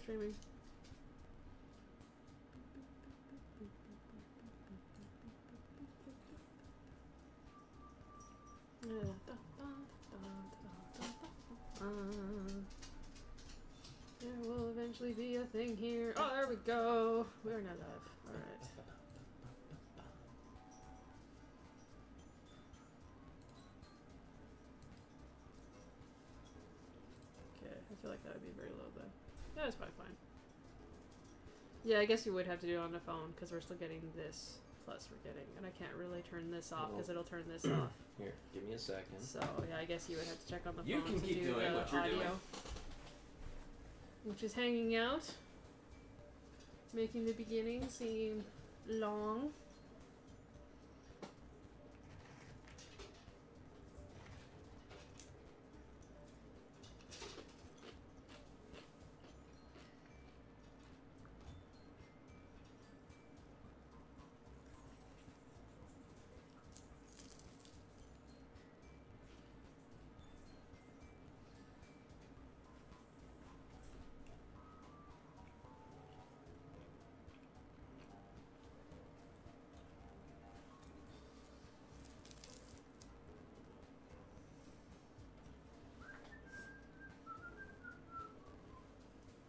streaming. There will eventually be a thing here. Oh, there we go. We are now live. Alright. Okay, I feel like that would be very low though. Yeah, that's probably fine. Yeah, I guess you would have to do it on the phone because we're still getting this. Plus we're getting, and I can't really turn this off because it'll turn this off. Here, give me a second. So yeah, I guess you would have to check on the phone. You can to keep do doing the what you're audio, doing. which is hanging out, making the beginning seem long.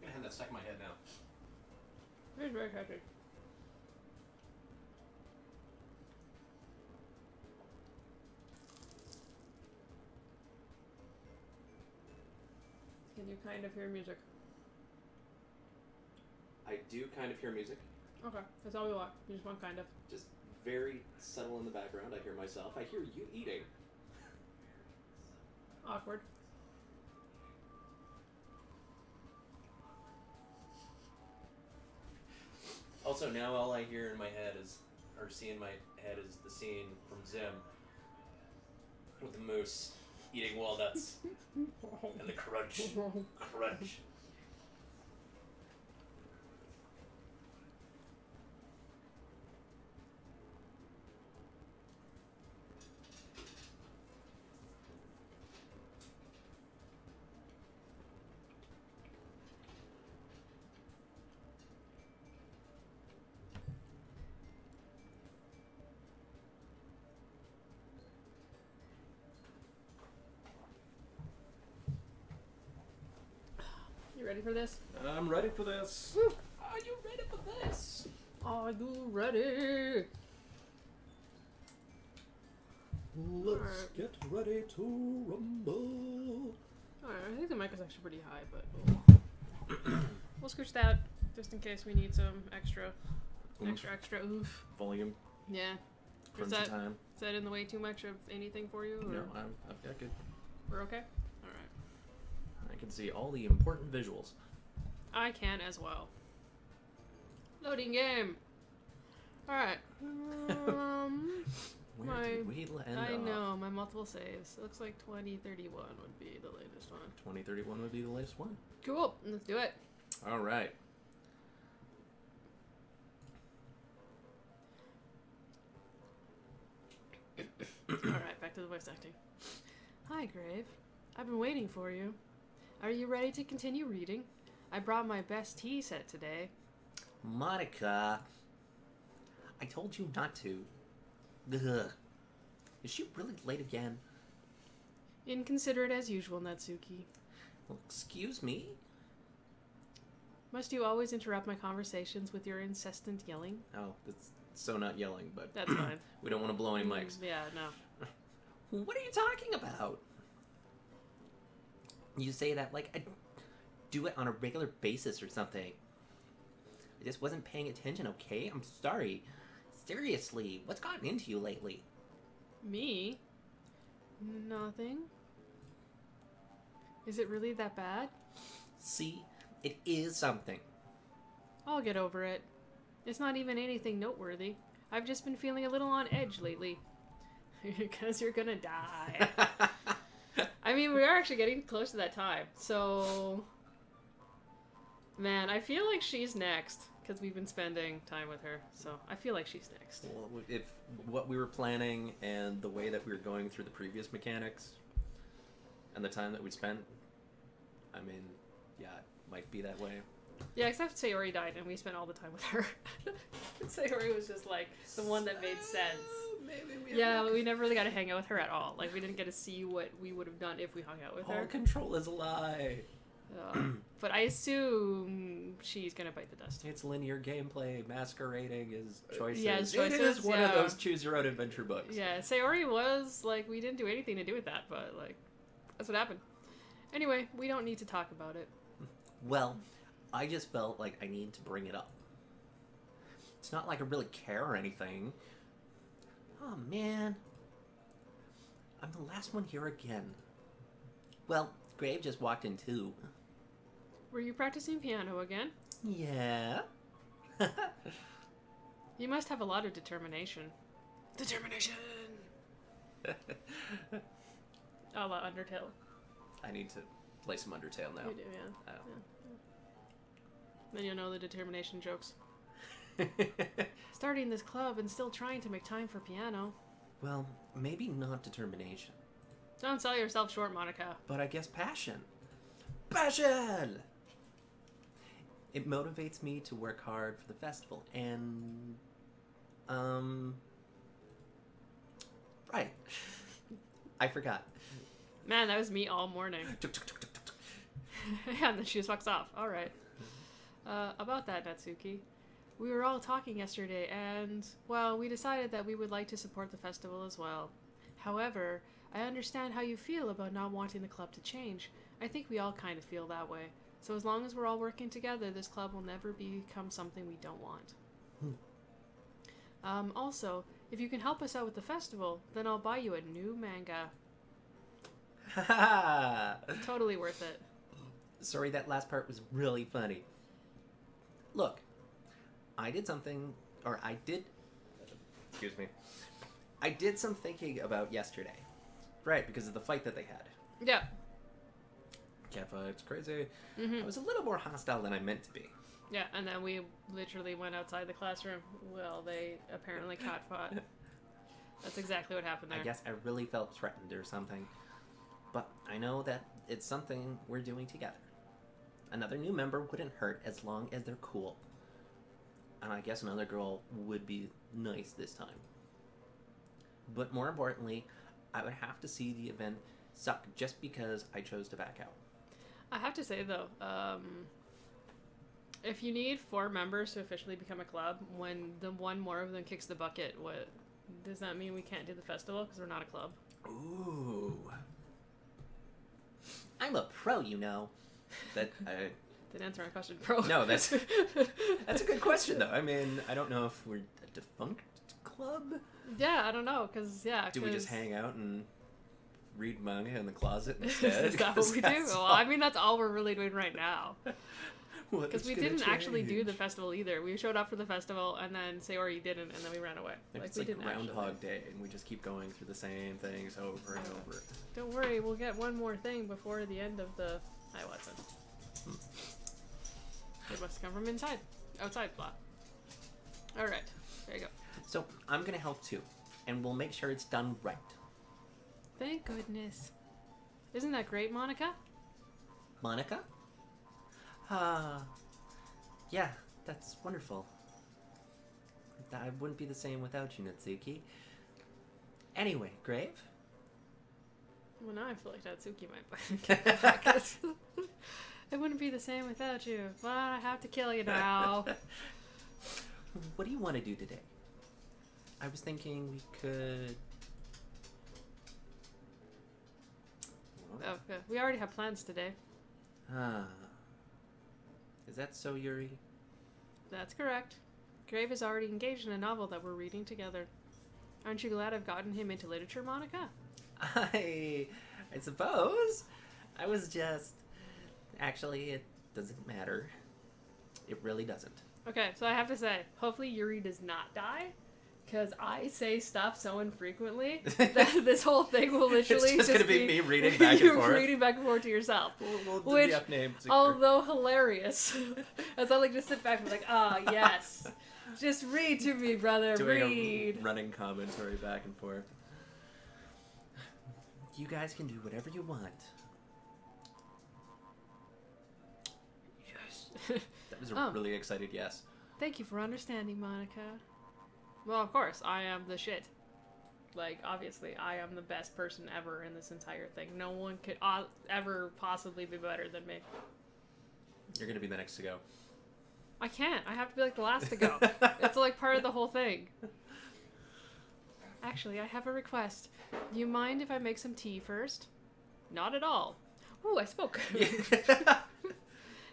I'm gonna have that stuck in my head now. It's very catchy. Can you kind of hear music? I do kind of hear music. Okay, that's all we want. We just want kind of. Just very subtle in the background. I hear myself. I hear you eating. Awkward. Also, now all I hear in my head is, or see in my head is the scene from Zim with the moose eating walnuts and the crunch, crunch. You ready for this? I'm ready for this. Woo. Are you ready for this? Are you ready? Let's get ready to rumble. Alright, I think the mic is actually pretty high, but we'll scooch that just in case we need some extra oof. Volume. Yeah. Crunchy that- time. Is that in the way too much of anything for you? Or No, I've got good. we're okay? Alright. I can see all the important visuals. I can as well. Loading game. Alright. Where did we end I off? know, my multiple saves. It looks like 2031 would be the latest one. 2031 would be the latest one. Cool, let's do it. All right. Alright, back to the voice acting. Hi, Grave. I've been waiting for you. Are you ready to continue reading? I brought my best tea set today. Monica, I told you not to. Ugh. Is she really late again? Inconsiderate as usual, Natsuki. Well, excuse me? Must you always interrupt my conversations with your incessant yelling? Oh, that's so not yelling, but That's fine. we don't want to blow any mics. Yeah, no. What are you talking about? You say that like I do it on a regular basis or something. I just wasn't paying attention, okay? I'm sorry. Seriously, what's gotten into you lately? Me? Nothing. Is it really that bad? See, it is something. I'll get over it. It's not even anything noteworthy. I've just been feeling a little on edge lately. Because you're gonna die. I mean, we are actually getting close to that time, so... Man, I feel like she's next, because we've been spending time with her, so I feel like she's next. Well, if what we were planning and the way that we were going through the previous mechanics and the time that we spent, I mean, yeah, it might be that way. Yeah, except Sayori died and we spent all the time with her. Sayori was just like the one that made sense. Maybe We never really got to hang out with her at all. Like, we didn't get to see what we would have done if we hung out with All her. control is a lie. But I assume she's gonna bite the dust. It's linear gameplay masquerading as choices. Yeah, as It is choices, one of yeah. those choose your own adventure books. Yeah, Sayori was like, we didn't do anything to do with that, but like, that's what happened. Anyway, we don't need to talk about it. Well, I just felt like I needed to bring it up. It's not like I really care or anything. Oh man. I'm the last one here again. Well, Grave just walked in too. Were you practicing piano again? Yeah. You must have a lot of determination. Determination! A la Undertale. I need to play some Undertale now. You do, yeah. Oh. Yeah. Then you'll know the determination jokes. Starting this club and still trying to make time for piano. Well, maybe not determination, Don't sell yourself short, Monica. but I guess passion. Passion! It motivates me to work hard for the festival and... Right. I forgot. Man, that was me all morning. Yeah, and then she just walks off. Alright. About that, Natsuki. We were all talking yesterday, and, well, we decided that we would like to support the festival as well. However, I understand how you feel about not wanting the club to change. I think we all kind of feel that way. So as long as we're all working together, this club will never become something we don't want. Also, if you can help us out with the festival, then I'll buy you a new manga. Totally worth it. Sorry, that last part was really funny. Look, I did something, or I did, excuse me, I did some thinking about yesterday. Right, because of the fight that they had. Yeah. Cat fight's crazy. Mm-hmm. I was a little more hostile than I meant to be. Yeah, and then we literally went outside the classroom. Well, they apparently cat fought. That's exactly what happened there. I guess I really felt threatened or something. But I know that it's something we're doing together. Another new member wouldn't hurt as long as they're cool. And I guess another girl would be nice this time. But more importantly, I would have to see the event suck just because I chose to back out. I have to say, though, if you need 4 members to officially become a club, when the one more of them kicks the bucket, what does that mean we can't do the festival because we're not a club? Ooh. I'm a pro, you know. That Didn't answer my question, bro. No, that's a good question, though. I mean, I don't know if we're a defunct club. Yeah, I don't know, because, yeah. Do we just hang out and read manga in the closet instead? Is that what we do? Well, I mean, that's all we're really doing right now. Because we didn't actually do the festival either. We showed up for the festival, and then Sayori didn't, and then we ran away. It's we like didn't Groundhog Day, and we just keep going through the same things over and over. Don't worry, we'll get one more thing before the end of the... Hi, Watson. It must come from inside. Outside, blah. Alright, there you go. So, I'm gonna help too, and we'll make sure it's done right. Thank goodness. Isn't that great, Monica? Monica? Yeah, that's wonderful. I wouldn't be the same without you, Natsuki. Anyway, Grave? Well, now I feel like Natsuki might get the bucket. It wouldn't be the same without you, but I have to kill you now. What do you want to do today? I was thinking we could... Oh, yeah. We already have plans today. Is that so, Yuri? That's correct. Grave is already engaged in a novel that we're reading together. Aren't you glad I've gotten him into literature, Monica? I suppose. I was just... Actually, it doesn't matter. It really doesn't. Okay, so I have to say, hopefully Yuri does not die, because I say stuff so infrequently that this whole thing will literally it's just gonna be me reading back and you forth. reading back and forth to yourself. We'll Which, divvy up names. although hilarious, as I like to sit back and be like, yes. Just read to me, brother, Doing read. a running commentary back and forth. You guys can do whatever you want. Yes. That was a really excited yes. Thank you for understanding, Monica. Well, of course, I am the shit. Like, obviously, I am the best person ever in this entire thing. No one could ever possibly be better than me. You're gonna be the next to go. I can't. I have to be like the last to go. It's like part of the whole thing. Actually, I have a request. Do you mind if I make some tea first? Not at all. Ooh, I spoke.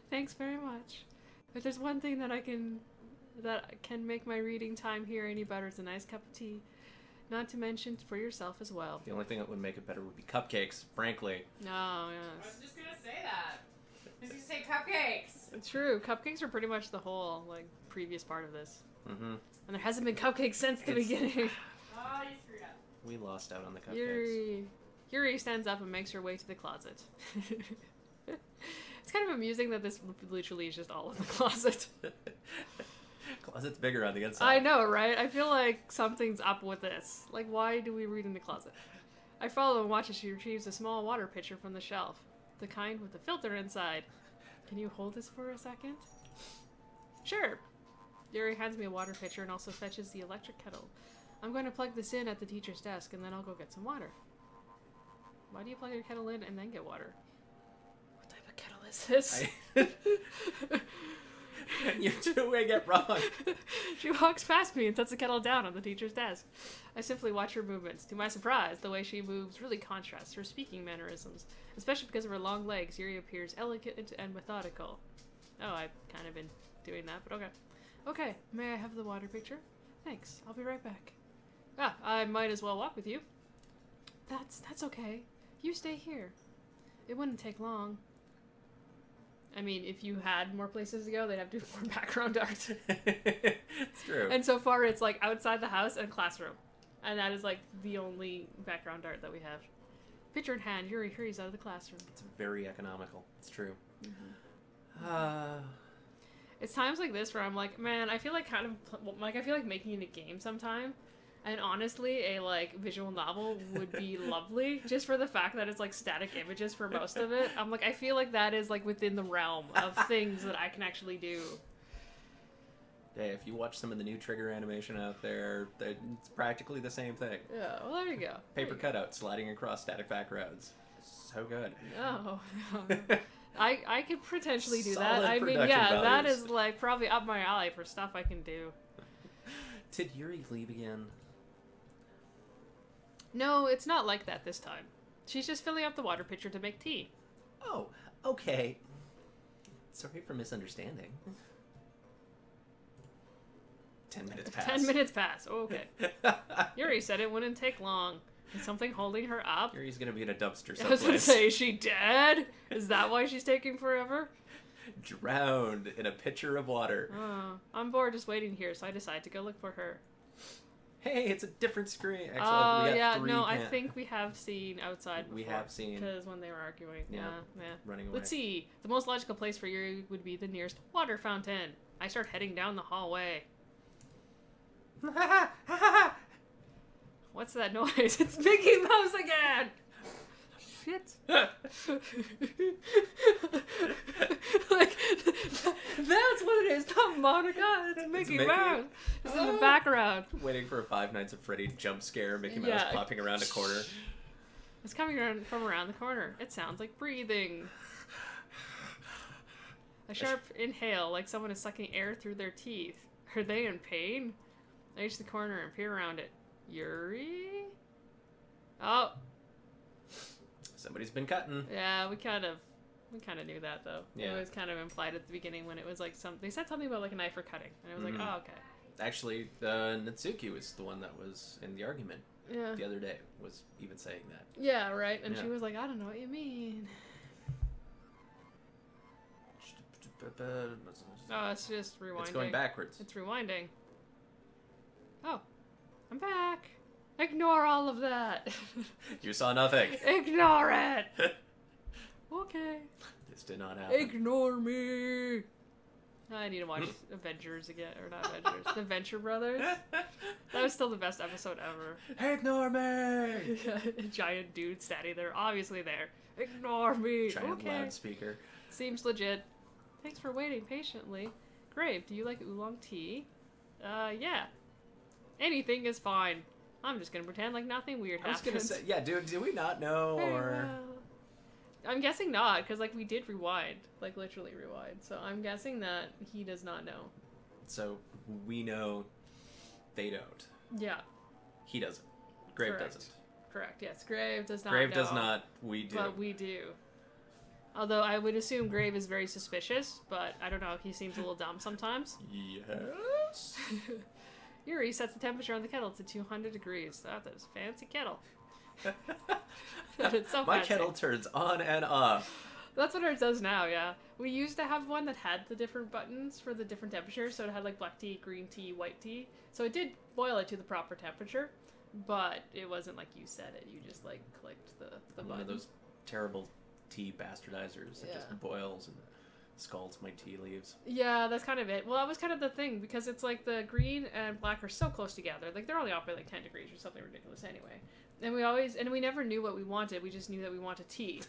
Thanks very much. If there's one thing that can make my reading time here any better, it's a nice cup of tea. Not to mention for yourself as well. The only thing that would make it better would be cupcakes, frankly. Oh, I yes. was just gonna say that. I was gonna say cupcakes. It's true. Cupcakes are pretty much the whole, like, previous part of this. Mm-hmm. And there hasn't been cupcakes since the beginning. Oh, you screwed up. We lost out on the cupcakes. Yuri stands up and makes her way to the closet. It's kind of amusing that this literally is just all in the closet. Closet's bigger on the inside. I know, right? I feel like something's up with this. Like, why do we read in the closet? I follow and watch as she retrieves a small water pitcher from the shelf. The kind with the filter inside. Can you hold this for a second? Sure. Yuri hands me a water pitcher and also fetches the electric kettle. I'm going to plug this in at the teacher's desk and then I'll go get some water. Why do you plug your kettle in and then get water? What type of kettle is this? You're doing it wrong. She walks past me and sets the kettle down on the teacher's desk. I simply watch her movements. To my surprise, the way she moves really contrasts her speaking mannerisms. Especially because of her long legs, Yuri appears elegant and methodical. Oh, I've kind of been doing that, but okay. Okay, may I have the water pitcher? Thanks, I'll be right back. Ah, I might as well walk with you. That's okay. You stay here. It wouldn't take long. I mean, if you had more places to go, they'd have to do more background art. It's true. And so far, it's like outside the house and classroom. And that is like the only background art that we have. Pitcher in hand, Yuri hurries out of the classroom. It's very economical. It's true. It's times like this where I'm like, man, I feel like I feel like making it a game sometime. And honestly, a like visual novel would be lovely, just for the fact that it's like static images for most of it. I'm like, I feel like that is like within the realm of things that I can actually do. Hey, if you watch some of the new Trigger animation out there, it's practically the same thing. Yeah, well, there you go. Paper cutout sliding across static backgrounds. So good. Oh, I could potentially do that. Solid I mean, production yeah, that values. is like probably up my alley for stuff I can do. Did Yuri leave again? No, it's not like that this time. She's just filling up the water pitcher to make tea. Oh, okay. Sorry for misunderstanding. 10 minutes pass. 10 minutes pass. Oh, okay. Yuri said it wouldn't take long. Is something holding her up? Yuri's gonna be in a dumpster I was gonna someplace. say, is she dead? Is that why she's taking forever? Drowned in a pitcher of water. Oh, I'm bored just waiting here, so I decide to go look for her. Hey, it's a different screen. Actually, Oh, we got yeah, three no, I think we have seen outside before. We have seen. Because when they were arguing. Yeah, Yeah. running away. Let's see. The most logical place for Yuri would be the nearest water fountain. I start heading down the hallway. What's that noise? It's Mickey Mouse again! Shit. Like, that's what it is, not Monica. It's Mickey Mickey. Mouse. It's in the background. Waiting for a Five Nights at Freddy jump scare, Mickey Mouse Yeah. popping around a corner. It's coming from around the corner. It sounds like breathing. A sharp inhale, like someone is sucking air through their teeth. Are they in pain? I reach the corner and peer around it. Yuri? Oh, Somebody's been cutting. yeah, we kind of knew that though. Yeah. It was kind of implied at the beginning when it was like they said something about like a knife for cutting, and I was like, oh, okay. Actually, Natsuki was the one that was in the argument Yeah. the other day, was even saying that. Yeah, right. And Yeah. she was like, I don't know what you mean. Oh, it's just rewinding. It's going backwards. It's rewinding. Oh, I'm back. Ignore all of that. You saw nothing. Ignore it. Okay. This did not happen. Ignore me. I need to watch Avengers again, or not Avengers, the Venture Brothers. That was still the best episode ever. Ignore me! A giant dude standing there, obviously there. Ignore me. Giant Okay. loudspeaker. Seems legit. Thanks for waiting patiently. Grave, do you like oolong tea? Yeah. Anything is fine. I'm just gonna pretend like nothing weird I was happens. gonna say, yeah, dude, do we not know, Very or... well. I'm guessing not, because, like, we did rewind. Like, literally rewind. So I'm guessing that he does not know. So, we know they don't. Yeah. He doesn't. Grave Correct. doesn't. Correct, yes. Grave does not Grave know. does not, we do. But we do. Although I would assume Grave is very suspicious, but I don't know. He seems a little dumb sometimes. Yes? Yuri sets the temperature on the kettle to 200 degrees. That is a fancy kettle. It's so My fancy. kettle turns on and off. That's what ours does now, yeah. We used to have one that had the different buttons for the different temperatures, so it had like black tea, green tea, white tea. So it did boil it to the proper temperature, but it wasn't like you set it. You just like clicked the One button. of those terrible tea bastardizers that Yeah. just boils and scalds my tea leaves. Yeah, that's kind of it. Well, that was kind of the thing, because it's like the green and black are so close together. Like, they're only off by like 10 degrees or something ridiculous anyway. And we never knew what we wanted. We just knew that we wanted tea.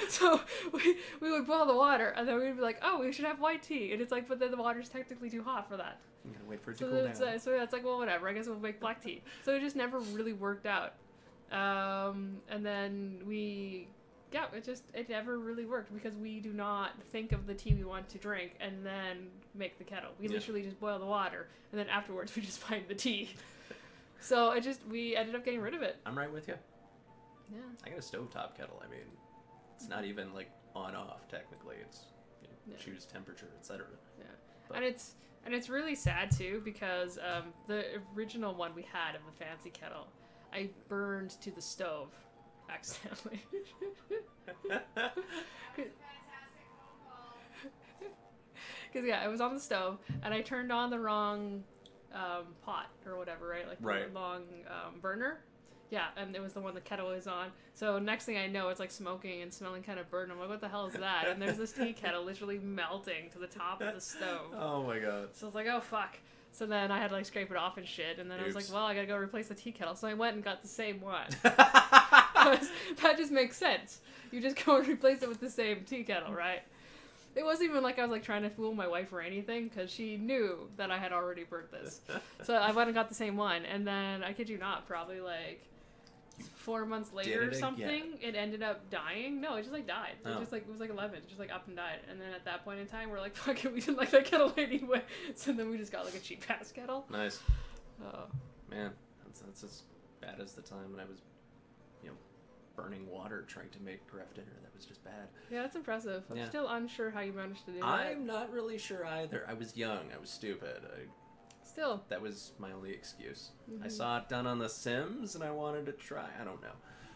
So we would boil the water, and then we'd be like, oh, we should have white tea. And it's like, but then the water's technically too hot for that. I'm gonna wait for it to So cool then down. it's like, well, whatever. I guess we'll make black tea. So it just never really worked out. And then it never really worked, because we do not think of the tea we want to drink and then make the kettle. We Yeah. literally just boil the water, and then afterwards we just find the tea. So we ended up getting rid of it. I'm right with you. Yeah. I got a stovetop kettle. I mean, it's not even like on off technically. It's Yeah. choose temperature, etc. Yeah. But- And it's really sad too, because the original one we had of the fancy kettle, I burned to the stove accidentally. Because yeah, it was on the stove, and I turned on the wrong pot or whatever, right? Like the Right. long burner. Yeah, and it was the one the kettle was on. So next thing I know, it's like smoking and smelling kind of burnt. I'm like, what the hell is that? And there's this tea kettle literally melting to the top of the stove. Oh my god. So I was like, oh fuck. So then I had to like scrape it off and shit. And then I was Oops. like, well, I gotta go replace the tea kettle. So I went and got the same one. 'Cause that just makes sense. You just go and replace it with the same tea kettle, right? It wasn't even like I was like trying to fool my wife or anything, because she knew that I had already burnt this. So I went and got the same one, and then I kid you not, probably like 4 months later it or again. something, it ended up dying. No, it just like died. Oh. It was like 11. It just like up and died. And then at that point in time, we're like, fuck it, we didn't like that kettle anyway. So then we just got like a cheap ass kettle. Nice. Oh. Man, that's as bad as the time when I was, burning water trying to make Gref dinner. That was just bad. Yeah, that's impressive. I'm Yeah. still unsure how you managed to do that. I'm not really sure either. I was young. I was stupid. Still. That was my only excuse. I Mhm. saw it done on The Sims, and I wanted to try. I don't know.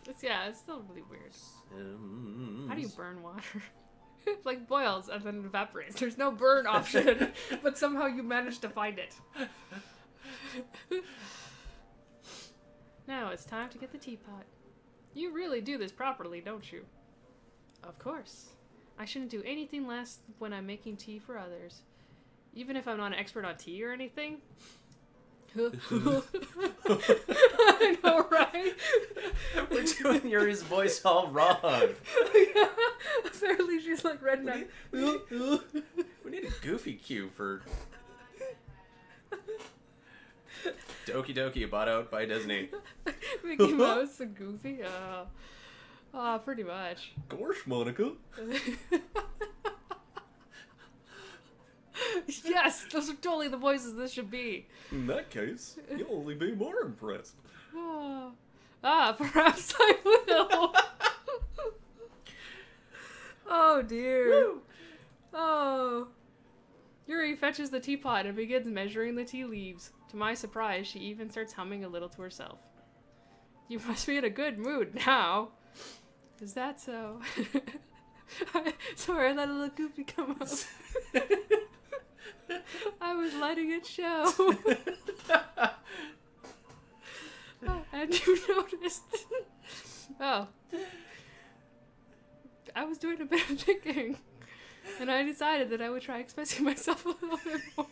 It's still really weird. Sims. How do you burn water? It like boils and then evaporates. There's no burn option, but somehow you managed to find it. Now it's time to get the teapot. You really do this properly, don't you? Of course. I shouldn't do anything less when I'm making tea for others. Even if I'm not an expert on tea or anything. I know, right? We're doing Yuri's voice all wrong. Yeah. Apparently she's like redneck. We need a goofy cue for Doki Doki, bought out by Disney. Mickey Mouse and Goofy? Pretty much. Gosh, Monica. Yes, those are totally the voices this should be. In that case, you'll only be more impressed. Perhaps I will. Oh dear. Woo! Oh. Yuri fetches the teapot and begins measuring the tea leaves. To my surprise, she even starts humming a little to herself. You must be in a good mood now. Is that so? Sorry, I let a little Goofy come out. I was letting it show. And you noticed. Oh. I was doing a bit of thinking. And I decided that I would try expressing myself a little bit more.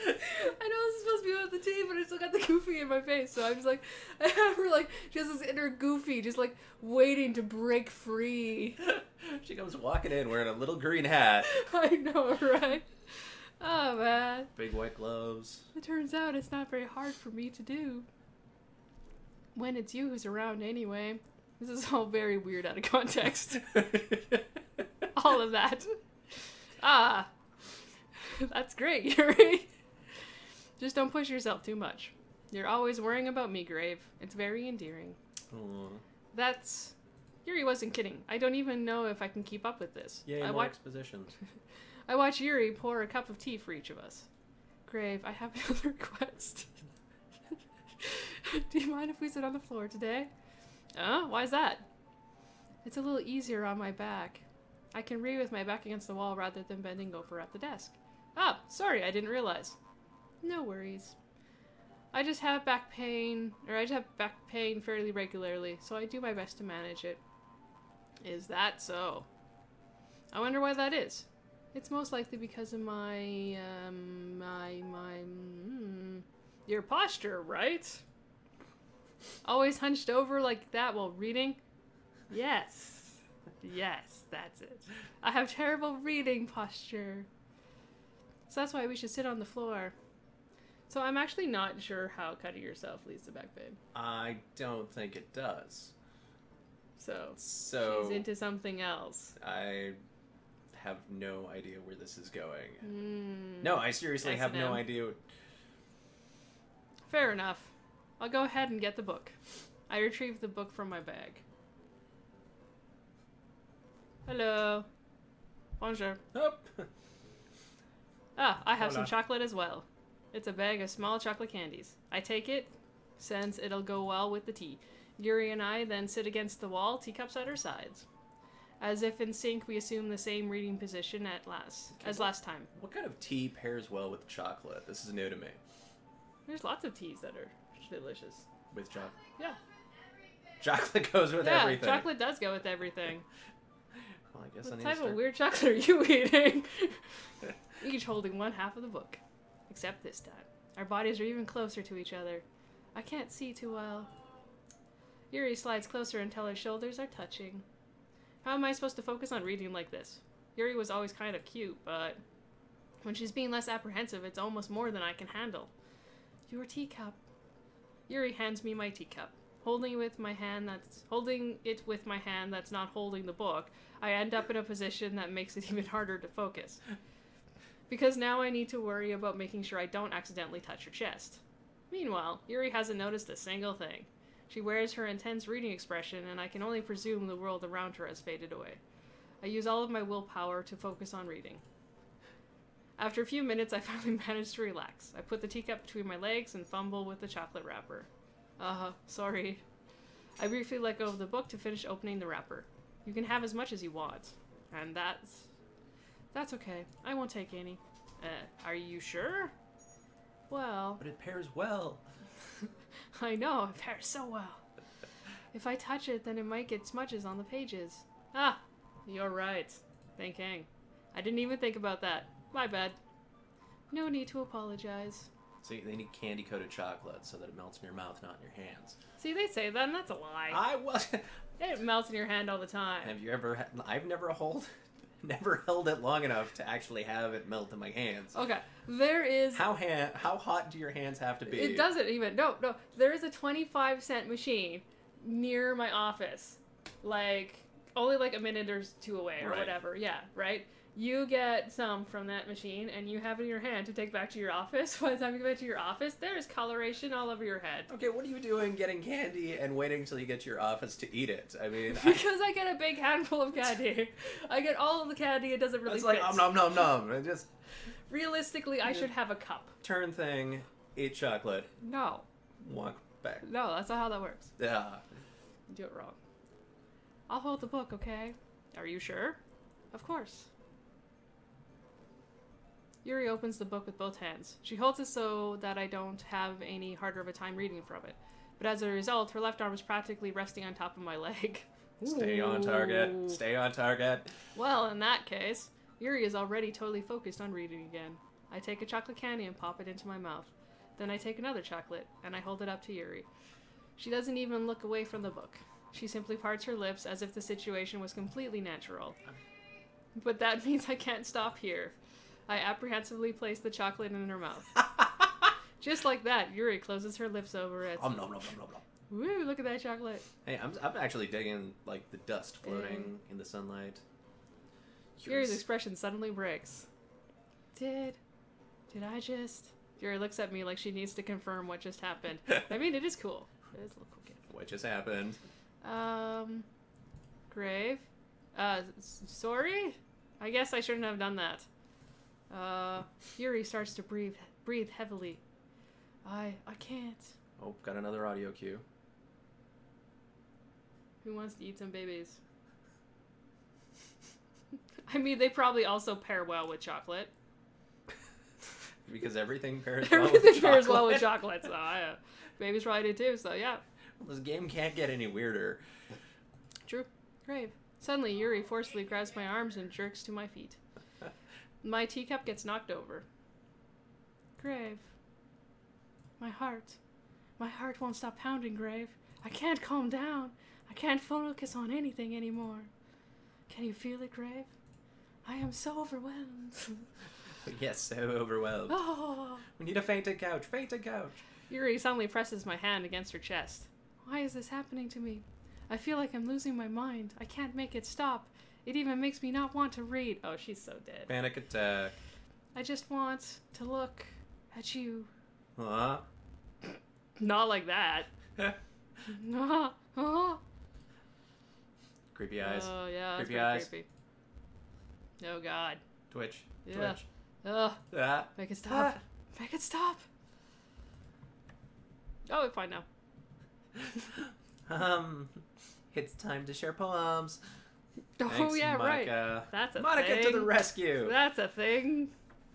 I know this is supposed to be one of the tea, but I still got the Goofy in my face. So I'm just like, I have her like, she has this inner Goofy, just like waiting to break free. She comes walking in wearing a little green hat. I know, right? Oh man. Big white gloves. It turns out it's not very hard for me to do. When it's you who's around anyway. This is all very weird out of context. All of that. Ah. That's great, Yuri. Just don't push yourself too much. You're always worrying about me, Grave. It's very endearing. Aww. That's... Yuri wasn't kidding. I don't even know if I can keep up with this. Yay, more exposition. I watch Yuri pour a cup of tea for each of us. Grave, I have another request. Do you mind if we sit on the floor today? Why's that? It's a little easier on my back. I can read with my back against the wall rather than bending over at the desk. Ah, sorry, I didn't realize. No worries. I just have back pain fairly regularly, so I do my best to manage it. Is that so? I wonder why that is. It's most likely because of your posture, right? Always hunched over like that while reading? Yes. Yes, that's it. I have terrible reading posture. So that's why we should sit on the floor. So I'm actually not sure how cutting yourself leads to back pain. I don't think it does. So she's into something else. I have no idea where this is going. No, I seriously have no idea. Fair enough. I'll go ahead and get the book. I retrieved the book from my bag. Hello. Bonjour. Oh. I have Hola. some chocolate as well. It's a bag of small chocolate candies. I take it, since it'll go well with the tea. Yuri and I then sit against the wall, teacups at our sides. As if in sync, we assume the same reading position as last time. What kind of tea pairs well with chocolate? This is new to me. There's lots of teas that are delicious. With chocolate? Yeah. Chocolate goes with everything. Yeah, chocolate does go with everything. Well, I guess What I need type to start... of weird chocolate are you eating? Each holding one half of the book. Except this time. Our bodies are even closer to each other. I can't see too well. Yuri slides closer until her shoulders are touching. How am I supposed to focus on reading like this? Yuri was always kind of cute, but when she's being less apprehensive, it's almost more than I can handle. Your teacup. Yuri hands me my teacup. Holding it with my hand that's not holding the book, I end up in a position that makes it even harder to focus. Because now I need to worry about making sure I don't accidentally touch her chest. Meanwhile, Yuri hasn't noticed a single thing. She wears her intense reading expression, and I can only presume the world around her has faded away. I use all of my willpower to focus on reading. After a few minutes, I finally manage to relax. I put the teacup between my legs and fumble with the chocolate wrapper. Sorry. I briefly let go of the book to finish opening the wrapper. You can have as much as you want. And that's okay. I won't take any. Are you sure? Well... But it pairs well. I know, it pairs so well. If I touch it, then it might get smudges on the pages. Ah, you're right. Thinking. I didn't even think about that. My bad. No need to apologize. See, they need candy-coated chocolate so that it melts in your mouth, not in your hands. See, they say that, and that's a lie. It melts in your hand all the time. Have you ever... I've never held it long enough to actually have it melt in my hands. Okay, there is... How hot do your hands have to be? It doesn't even. No. There is a 25-cent machine near my office. Like, only like a minute or two away or whatever. Yeah, right? You get some from that machine, and you have it in your hand to take back to your office. By the time you get back to your office, there's coloration all over your head. Okay, what are you doing getting candy and waiting until you get to your office to eat it? I mean... Because I get a big handful of candy. I get all of the candy, it doesn't really fit. It's like, nom. And just... Realistically, I should have a cup. Turn thing, eat chocolate. No. Walk back. No, that's not how that works. Yeah. You do it wrong. I'll hold the book, okay? Are you sure? Of course. Yuri opens the book with both hands. She holds it so that I don't have any harder of a time reading from it. But as a result, her left arm is practically resting on top of my leg. Stay on target. Stay on target. Well, in that case, Yuri is already totally focused on reading again. I take a chocolate candy and pop it into my mouth. Then I take another chocolate, and I hold it up to Yuri. She doesn't even look away from the book. She simply parts her lips as if the situation was completely natural. But that means I can't stop here. I apprehensively place the chocolate in her mouth. Just like that, Yuri closes her lips over it. Nom nom nom nom nom nom. Woo, look at that chocolate. Hey, I'm actually digging like the dust floating in the sunlight. Yuri's expression suddenly breaks. Did I just... Yuri looks at me like she needs to confirm what just happened. I mean, it is cool. It is a little cool kid. What just happened? Grave? Sorry? I guess I shouldn't have done that. Yuri starts to breathe heavily. I can't. Oh, got another audio cue. Who wants to eat some babies? I mean, they probably also pair well with chocolate. Because everything pairs well with chocolate, so babies probably do too, so yeah. Well, this game can't get any weirder. True. Grave. Suddenly, Yuri forcefully grabs my arms and jerks to my feet. My teacup gets knocked over. Grave. My heart won't stop pounding, Grave. I can't calm down. I can't focus on anything anymore. Can you feel it, Grave? I am so overwhelmed. Yes, so overwhelmed. Oh. We need a fainted couch. Fainted couch. Yuri suddenly presses my hand against her chest. Why is this happening to me? I feel like I'm losing my mind. I can't make it stop. It even makes me not want to read. Oh, she's so dead. Panic attack. I just want to look at you. Huh? Not like that. Creepy eyes. Oh, yeah. Creepy eyes. Creepy. Oh, God. Twitch. Yeah. Twitch. Ugh. Ah. Make it stop. Make it stop. Oh, it's fine now. It's time to share poems. Oh, Thanks, yeah, right. Monica. That's a Monica thing. to the rescue. That's a thing.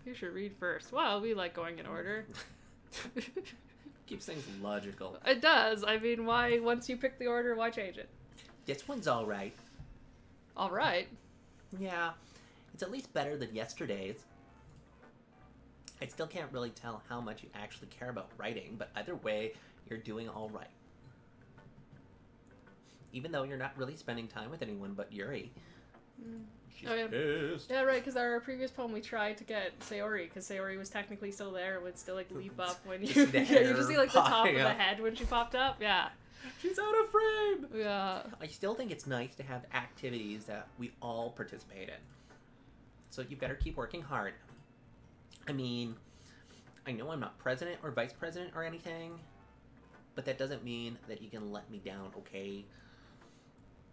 You should read first. Well, we like going in order. Keeps things logical. It does. I mean, why, once you pick the order, why change it? This one's alright. All right. Yeah, it's at least better than yesterday's. I still can't really tell how much you actually care about writing, but either way, you're doing alright. Even though you're not really spending time with anyone but Yuri. She's Oh, yeah. pissed. Yeah, right, because our previous poem we tried to get Sayori, because Sayori was technically still there and would still, like, leap up when you... You see the yeah, you hair just see, like, the top of popping the up. head when she popped up. Yeah. She's out of frame! Yeah. I still think it's nice to have activities that we all participate in. So you better keep working hard. I mean, I know I'm not president or vice president or anything, but that doesn't mean that you can let me down, okay?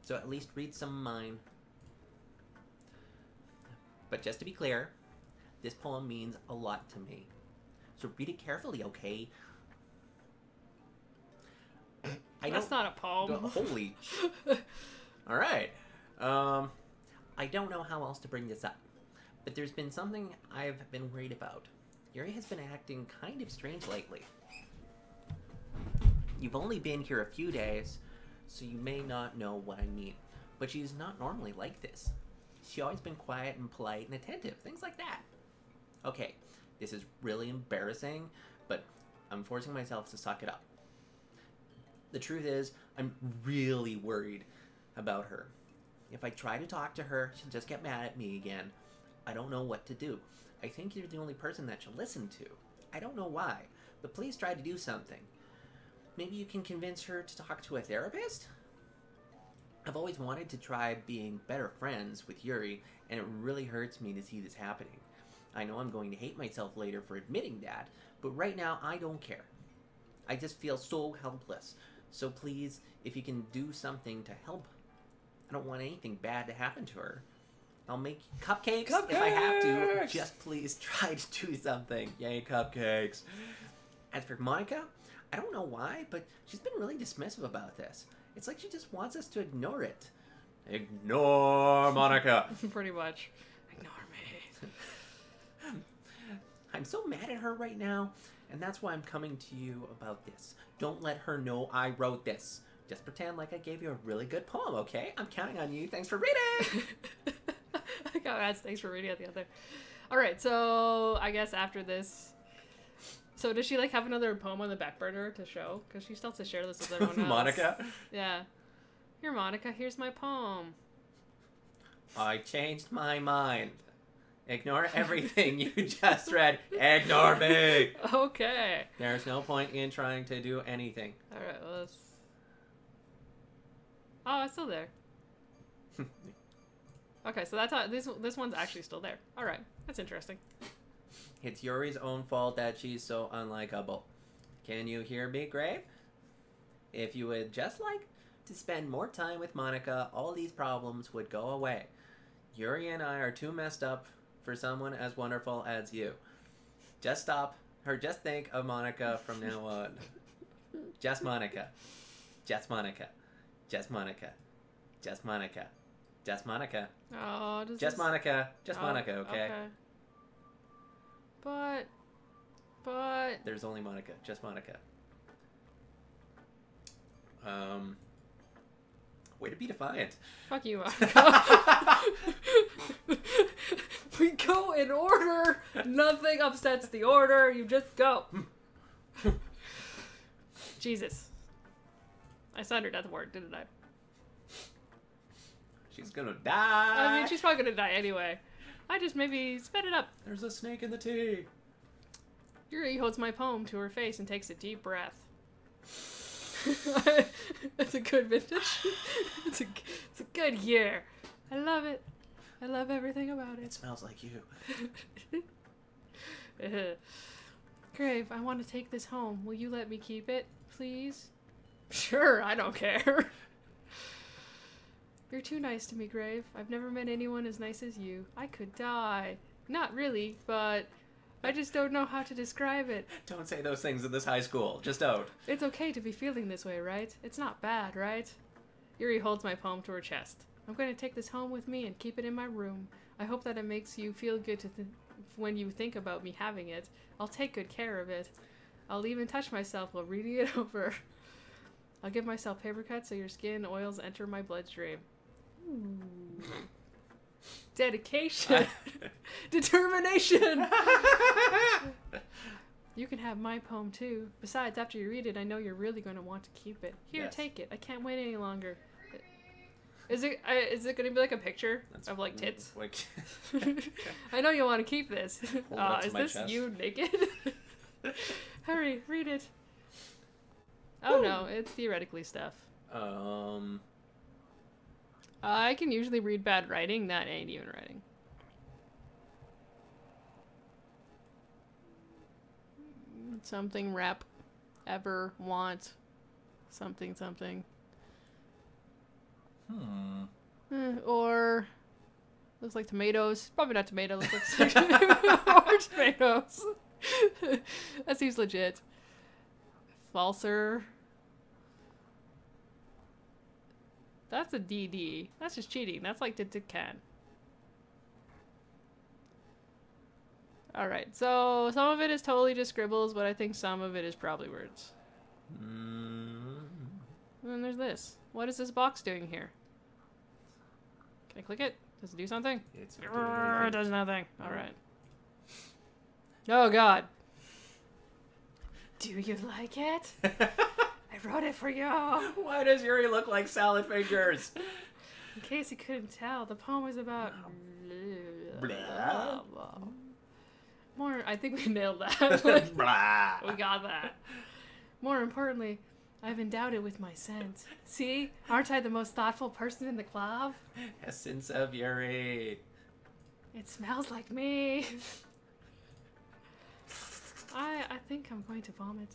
So at least read some of mine. But just to be clear, this poem means a lot to me. So read it carefully, okay? That's not a poem. Holy... Alright. I don't know how else to bring this up, but there's been something I've been worried about. Yuri has been acting kind of strange lately. You've only been here a few days, so you may not know what I mean, but she's not normally like this. She's always been quiet and polite and attentive, things like that. Okay, this is really embarrassing, but I'm forcing myself to suck it up. The truth is, I'm really worried about her. If I try to talk to her, she'll just get mad at me again. I don't know what to do. I think you're the only person that she'll listen to. I don't know why, but please try to do something. Maybe you can convince her to talk to a therapist? I've always wanted to try being better friends with Yuri, and it really hurts me to see this happening. I know I'm going to hate myself later for admitting that, but right now I don't care. I just feel so helpless. So please, if you can do something to help. I don't want anything bad to happen to her. I'll make cupcakes if I have to. Just please try to do something. Yay, cupcakes. As for Monica, I don't know why, but she's been really dismissive about this. It's like she just wants us to ignore it. Ignore Monica. Pretty much. Ignore me. I'm so mad at her right now, and that's why I'm coming to you about this. Don't let her know I wrote this. Just pretend like I gave you a really good poem, okay? I'm counting on you. Thanks for reading! Congrats, thanks for reading at the other. Alright, so I guess after this, So does she like have another poem on the back burner to show? Because she still has to share this with everyone else. Monica? Yeah. Here, Monica, here's my poem. I changed my mind. Ignore everything you just read. Ignore me. Okay. There's no point in trying to do anything. Alright, well, let's... Oh, it's still there. Okay, so that's how... This one's actually still there. Alright, that's interesting. It's Yuri's own fault that she's so unlikable. Can you hear me, Grave? If you would just like to spend more time with Monica, all these problems would go away. Yuri and I are too messed up for someone as wonderful as you. Just stop, or just think of Monica from now on. Just Monica. Just Monica. Just Monica. Just Monica. Just Monica. Oh, does Just this... Monica. Just Oh, Monica, okay? But... There's only Monica. Just Monica. Way to be defiant. Fuck you, Monica. We go in order. Nothing upsets the order. You just go. Jesus. I slandered that word, didn't I? She's gonna die. I mean, she's probably gonna die anyway. I just maybe sped it up. There's a snake in the tea. Yuri holds my poem to her face and takes a deep breath. That's a good vintage. It's a good year. I love it. I love everything about It it. smells like you. Grave, I want to take this home. Will you let me keep it, please? Sure, I don't care. You're too nice to me, Grave. I've never met anyone as nice as you. I could die. Not really, but I just don't know how to describe it. Don't say those things in this high school. Just don't. It's okay to be feeling this way, right? It's not bad, right? Yuri holds my poem to her chest. I'm going to take this home with me and keep it in my room. I hope that it makes you feel good when you think about me having it. I'll take good care of it. I'll even touch myself while reading it over. I'll give myself paper cuts so your skin oils enter my bloodstream. Ooh. Dedication. Determination. You can have my poem too. Besides, after you read it, I know you're really going to want to keep it. Here, Yes. take it. I can't wait any longer. Is it going to be like a picture of like tits? Like, I know you want to keep this. Hold it up to Is my this chest. you naked? Hurry, read it. Oh no, it's theoretically stuff. I can usually read bad writing. That ain't even writing. Something rap ever want something something. Or looks like tomatoes. Probably not tomatoes. Looks like or tomatoes. That seems legit. Falser. That's a DD. That's just cheating. That's like did can. Alright, so some of it is totally just scribbles, but I think some of it is probably words. And then there's this. What is this box doing here? Can I click it? Does it do something? It's It does nothing. Alright. Oh god. Do you like it? I wrote it for you. Why does Yuri look like salad fingers? In case you couldn't tell, the poem is about... Blah. More, I think we nailed that. Blah. We got that. More importantly, I've endowed it with my scent. See? Aren't I the most thoughtful person in the club? Essence of Yuri. It smells like me. I think I'm going to vomit.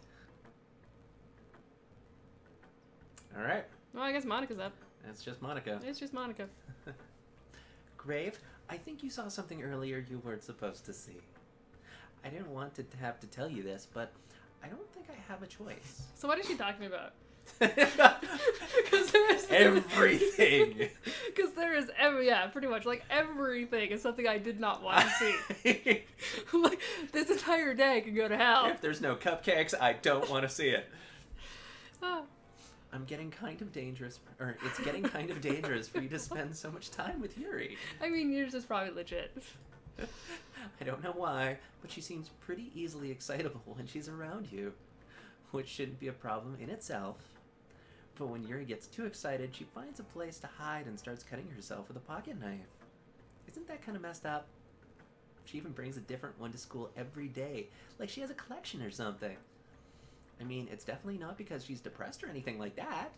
All right. Well, I guess Monica's up. That's just Monica. It's just Monica. Grave, I think you saw something earlier you weren't supposed to see. I didn't want to have to tell you this, but I don't think I have a choice. So what is she talking about? Because there's Everything. Because there is pretty much like everything is something I did not want to see. Like this entire day could go to hell. If there's no cupcakes, I don't want to see it. Oh. I'm getting kind of dangerous, or it's getting kind of dangerous for you to spend so much time with Yuri. I mean, yours is probably legit. I don't know why, but she seems pretty easily excitable when she's around you, which shouldn't be a problem in itself. But when Yuri gets too excited, she finds a place to hide and starts cutting herself with a pocket knife. Isn't that kind of messed up? She even brings a different one to school every day, like she has a collection or something. I mean, it's definitely not because she's depressed or anything like that.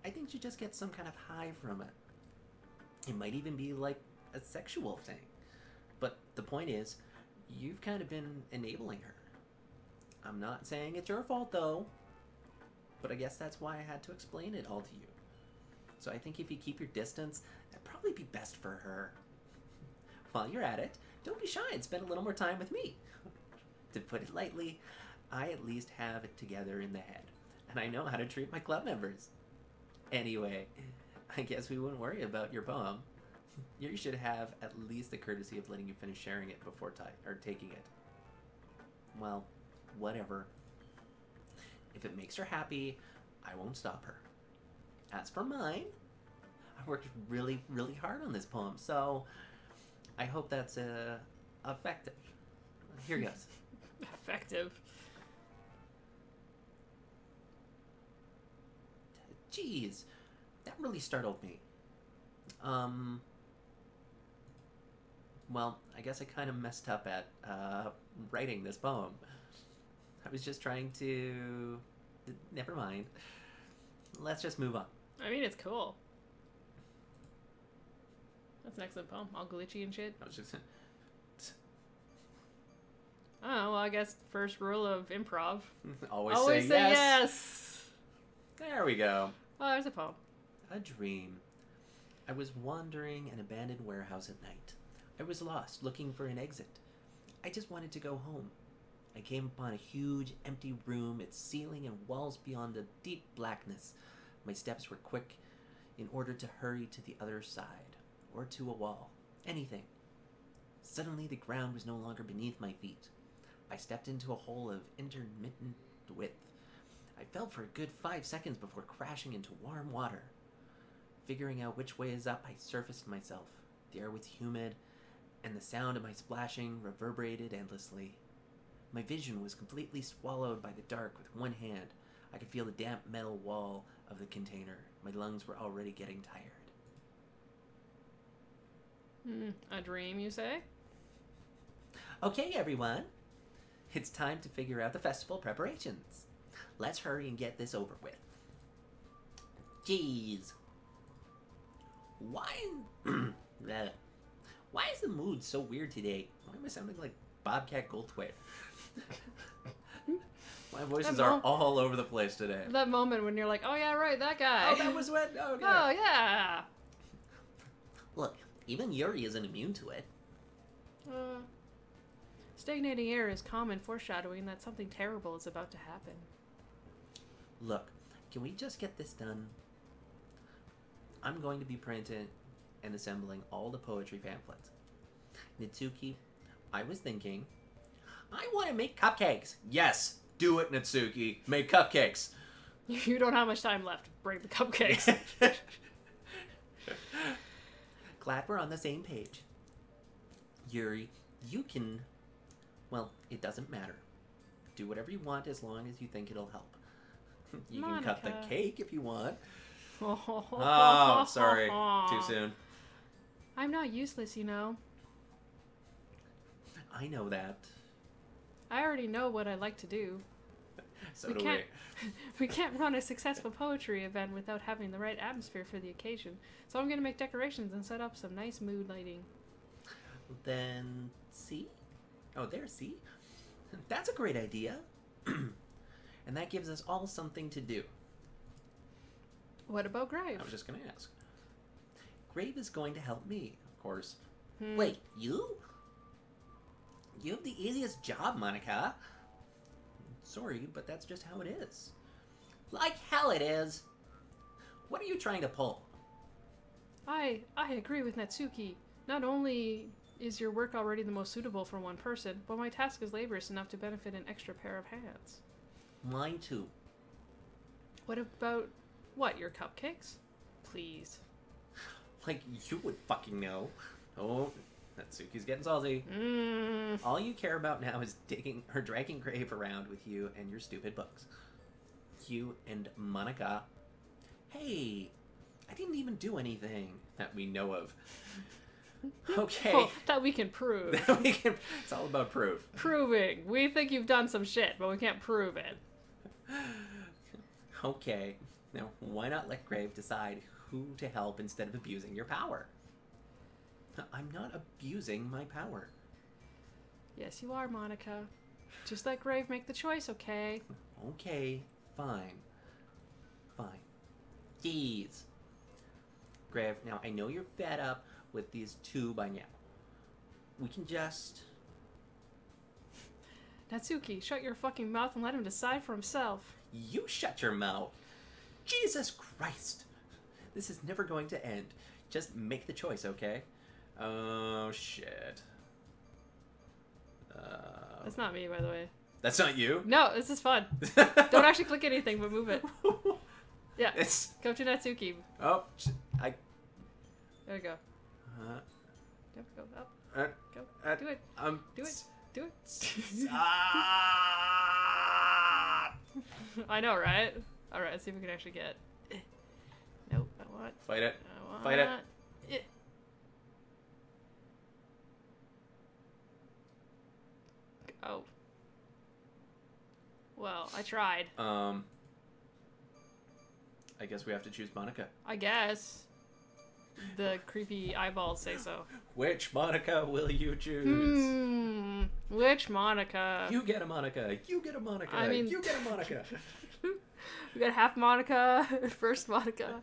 I think she just gets some kind of high from it. It might even be like a sexual thing. But the point is, you've kind of been enabling her. I'm not saying it's your fault though, but I guess that's why I had to explain it all to you. So I think if you keep your distance, that'd probably be best for her. While you're at it, don't be shy and spend a little more time with me. To put it lightly, I at least have it together in the head, and I know how to treat my club members. Anyway, I guess we wouldn't worry about your poem. You should have at least the courtesy of letting you finish sharing it before taking it. Well, whatever. If it makes her happy, I won't stop her. As for mine, I worked really, really hard on this poem, so I hope that's effective. Here goes. Effective. Jeez, that really startled me. Well, I guess I kind of messed up at writing this poem. I was just trying to... Never mind. Let's just move on. I mean, it's cool. That's an excellent poem. All glitchy and shit. I was just... Oh, well, I guess first rule of improv. Always Always say say yes. yes. There we go. Oh, there's a poem. A dream. I was wandering an abandoned warehouse at night. I was lost, looking for an exit. I just wanted to go home. I came upon a huge, empty room, its ceiling and walls beyond a deep blackness. My steps were quick in order to hurry to the other side, or to a wall. Anything. Suddenly the ground was no longer beneath my feet. I stepped into a hole of intermittent width. I fell for a good 5 seconds before crashing into warm water. Figuring out which way is up, I surfaced myself. The air was humid, and the sound of my splashing reverberated endlessly. My vision was completely swallowed by the dark with one hand. I could feel the damp metal wall of the container. My lungs were already getting tired. A dream, you say? Okay, everyone. It's time to figure out the festival preparations. Let's hurry and get this over with. Jeez. Why is the mood so weird today? Why am I sounding like Bobcat Goldthwait? My voices are all over the place today. That moment when you're like, oh yeah, right, that guy. Oh, that was when... Oh, yeah. Oh, yeah. Look, even Yuri isn't immune to it. Stagnating air is common foreshadowing that something terrible is about to happen. Look, can we just get this done? I'm going to be printing and assembling all the poetry pamphlets. Natsuki, I was thinking, I want to make cupcakes. Yes, do it, Natsuki. Make cupcakes. You don't have much time left. Bring the cupcakes. Glad we're on the same page. Yuri, you can... Well, it doesn't matter. Do whatever you want as long as you think it'll help. You can cut the Monica. cake if you want. Oh, sorry. Too soon. I'm not useless, you know. I know that. I already know what I like to do. So We do can't- We can't run a successful poetry event without having the right atmosphere for the occasion. So I'm going to make decorations and set up some nice mood lighting. Then, see? Oh, there, see? That's a great idea. And that gives us all something to do. What about Grave? I was just going to ask. Grave is going to help me, of course. Hmm. Wait, you? You have the easiest job, Monica. Sorry, but that's just how it is. Like hell it is. What are you trying to pull? I agree with Natsuki. Not only is your work already the most suitable for one person, but my task is laborious enough to benefit an extra pair of hands. Mine too. What about... what, your cupcakes? Please. Like you would fucking know. Oh, Natsuki's getting salty. All you care about now is dragging Grave around with you and your stupid books. You and Monica. Hey, I didn't even do anything that we know of. Okay. Well, that we can prove. It's all about proof. Proving. We think you've done some shit, but we can't prove it. Okay. Now, why not let Grave decide who to help instead of abusing your power? I'm not abusing my power. Yes, you are, Monica. Just let Grave make the choice, okay? Okay, fine. Fine. Jeez. Grave, now I know you're fed up with these two by now. We can just... Natsuki, shut your fucking mouth and let him decide for himself. You shut your mouth. Jesus Christ. This is never going to end. Just make the choice, okay? Oh, shit. That's not me, by the way. That's not you? No, this is fun. Don't actually click anything, but move it. Yeah. It's... Go to Natsuki. Oh, There we go. Yep, go up. Go. Do it. Do it. Do it. I know, right? Alright, let's see if we can actually get... Nope, I want... Fight it. I want... Fight it. Oh. Well, I tried. I guess we have to choose Monica. I guess. The creepy eyeballs say so. Which Monica will you choose? Which Monica? You get a Monica. You get a Monica. I mean... You get a Monica. We got half Monica, first Monica.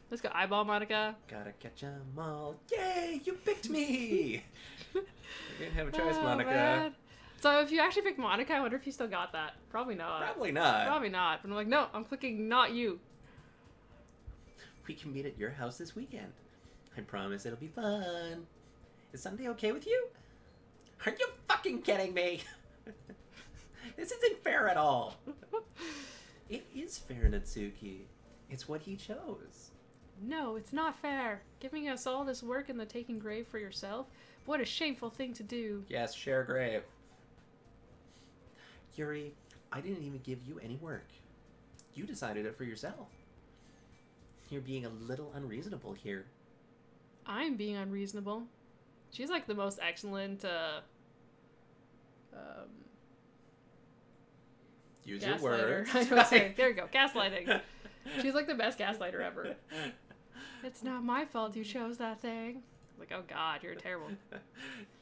Let's go eyeball Monica. Gotta catch 'em all. Yay! You picked me! You didn't have a choice, Monica. Man. So if you actually picked Monica, I wonder if you still got that. Probably not. Probably not. Probably not. But I'm like, no, I'm clicking not you. We can meet at your house this weekend. I promise it'll be fun. Is Sunday okay with you? Are you fucking kidding me? This isn't fair at all. It is fair, Natsuki. It's what he chose. No, it's not fair. Giving us all this work and the taking Grave for yourself? What a shameful thing to do. Yes, share Grave. Yuri, I didn't even give you any work. You decided it for yourself. You're being a little unreasonable here. I'm being unreasonable. She's like the most excellent, Use your gaslighter. words. I know, sorry. There you go. Gaslighting. She's like the best gaslighter ever. It's not my fault you chose that thing. Like, oh god, you're terrible.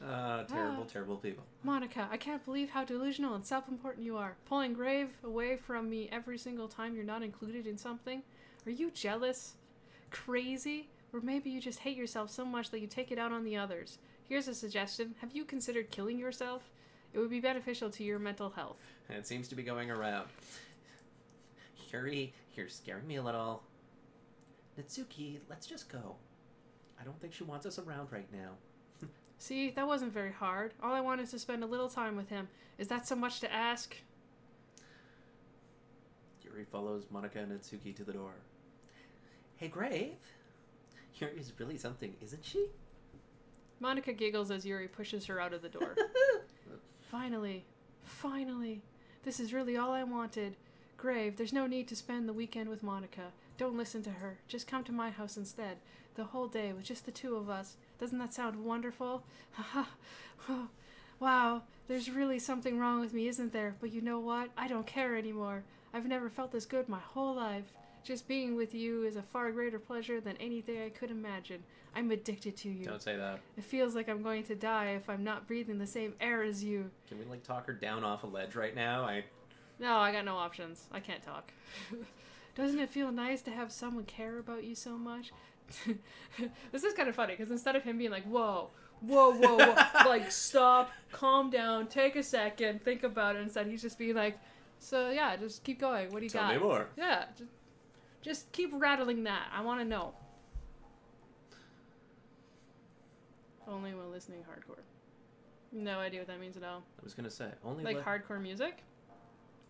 Terrible people. Monica, I can't believe how delusional and self-important you are. Pulling Grave away from me every single time you're not included in something. Are you jealous? Crazy? Or maybe you just hate yourself so much that you take it out on the others. Here's a suggestion. Have you considered killing yourself? It would be beneficial to your mental health. It seems to be going around. Yuri, you're scaring me a little. Natsuki, let's just go. I don't think she wants us around right now. See, that wasn't very hard. All I wanted is to spend a little time with him. Is that so much to ask? Yuri follows Monica and Natsuki to the door. Hey, Grave. Yuri's really something, isn't she? Monica giggles as Yuri pushes her out of the door. Finally. Finally. This is really all I wanted. Grave, there's no need to spend the weekend with Monica. Don't listen to her. Just come to my house instead. The whole day with just the two of us. Doesn't that sound wonderful? Wow, there's really something wrong with me, isn't there? But you know what? I don't care anymore. I've never felt this good my whole life. Just being with you is a far greater pleasure than anything I could imagine. I'm addicted to you. Don't say that. It feels like I'm going to die if I'm not breathing the same air as you. Can we, like, talk her down off a ledge right now? No, I got no options. I can't talk. Doesn't it feel nice to have someone care about you so much? This is kind of funny, because instead of him being like, whoa, like, stop, calm down, take a second, think about it, instead he's just being like, so yeah, just keep going. What do you got? Tell me more. Yeah, just keep rattling that. I want to know. Only when listening hardcore. No idea what that means at all. I was gonna say, only like hardcore music?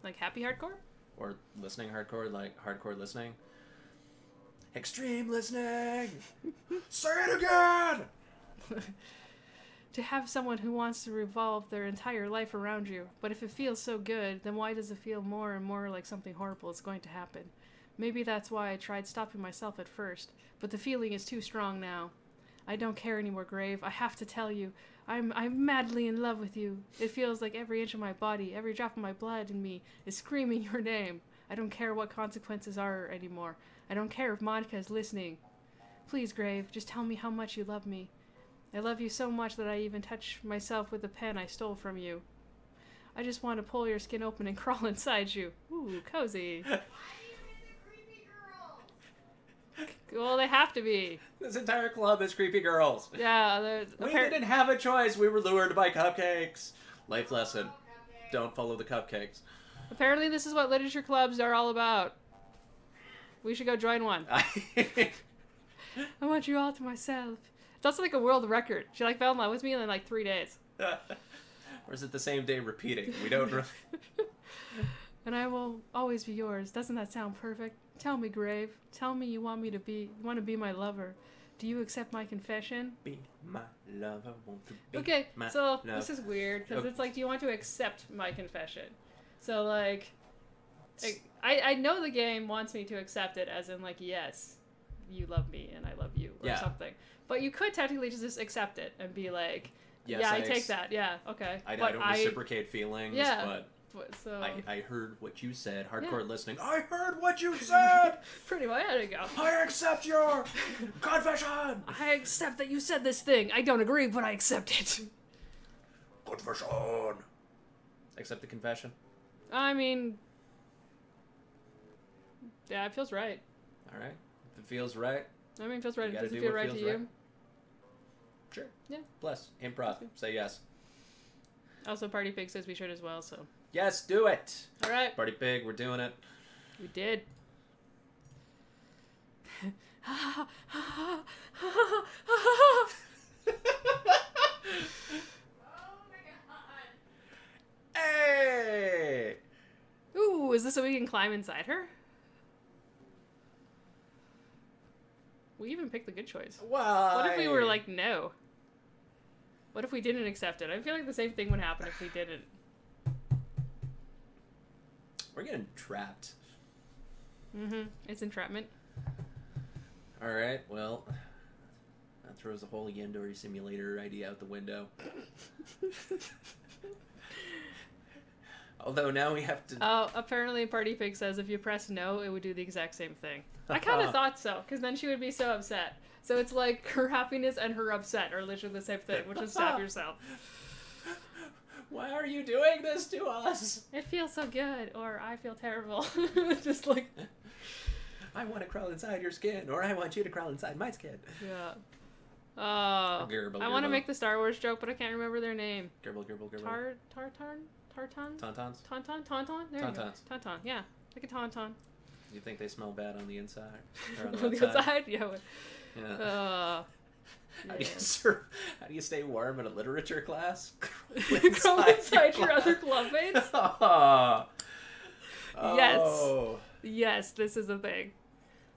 Like happy hardcore? Or listening hardcore, like hardcore listening. Extreme listening! Say it again! to have someone who wants to revolve their entire life around you. But if it feels so good, then why does it feel more and more like something horrible is going to happen? Maybe that's why I tried stopping myself at first, but the feeling is too strong now. I don't care anymore, Grave. I have to tell you, I'm madly in love with you. It feels like every inch of my body, every drop of my blood in me is screaming your name. I don't care what consequences are anymore. I don't care if Monica is listening. Please, Grave, just tell me how much you love me. I love you so much that I even touch myself with the pen I stole from you. I just want to pull your skin open and crawl inside you. Ooh, cozy. Well, they have to be. This entire club is creepy girls. Yeah, We didn't have a choice. We were lured by cupcakes. Life lesson. Don't follow the cupcakes. apparently this is what literature clubs are all about. We should go join one. I want you all to myself. That's like a world record. She like fell in love with me in like 3 days. Or is it the same day repeating? We don't really... And I will always be yours. Doesn't that sound perfect? Tell me, Grave. Tell me you want to be my lover. Do you accept my confession? Be my lover, want to be Okay, my so love. this is weird because Okay. it's like, do you want to accept my confession? So like, I know the game wants me to accept it as in like, yes, you love me and I love you or Yeah. something. But you could technically just accept it and be like, Yes, yeah, I take that. Yeah, okay. I But don't reciprocate feelings, Yeah. but So I heard what you said. Hardcore Yeah. listening. I heard what you said! pretty much, there you go. I accept your confession! I accept that you said this thing. I don't agree, but I accept it. Confession! Accept the confession? I mean, yeah, it feels right. Alright. If it feels right, I mean, it feels right. You It gotta doesn't do feel what right to feels you. right. sure. Yeah. Bless. Improv. Say yes. Also, Party Pig says we should as well, so. Yes, do it! All right. Party Pig, we're doing it. We did. Hey! Ooh, is this so we can climb inside her? We even picked the good choice. Why? What if we were like, no? What if we didn't accept it? I feel like the same thing would happen if we didn't. We're getting trapped. Mm-hmm. It's entrapment. Alright, well... That throws the whole Yandori simulator idea out the window. Although now we have to... Oh, apparently Party Pig says if you press no, it would do the exact same thing. I kind of thought so, because then she would be so upset. So it's like her happiness and her upset are literally the same thing, which is stab yourself. Why are you doing this to us? It feels so good, or I feel terrible. Just like... I want to crawl inside your skin, or I want you to crawl inside my skin. Yeah. Gerbil, I want to gerbil. make the Star Wars joke, but I can't remember their name. Gerbil, gerbil, gerbil. Tartan? Tauntauns? Tauntaun? There you go. Tauntauns. Tauntaun, yeah. Like a tauntaun. You think they smell bad on the inside? Or on On the outside? outside? Yeah. Yeah. How do you Yeah. How do you stay warm in a literature class? Crawl inside your other club mates? Oh. Yes. Oh. Yes, this is a thing.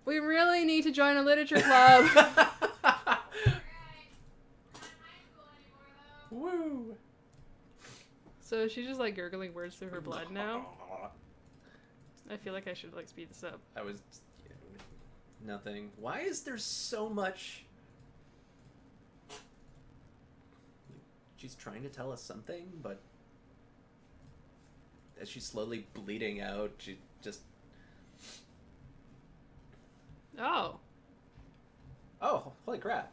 We really need to join a literature club. Woo. So she's just like gurgling words through her blood now. I feel like I should like speed this up. I was nothing. Why is there so much? She's trying to tell us something, but as she's slowly bleeding out, she just... Oh. Oh, holy crap.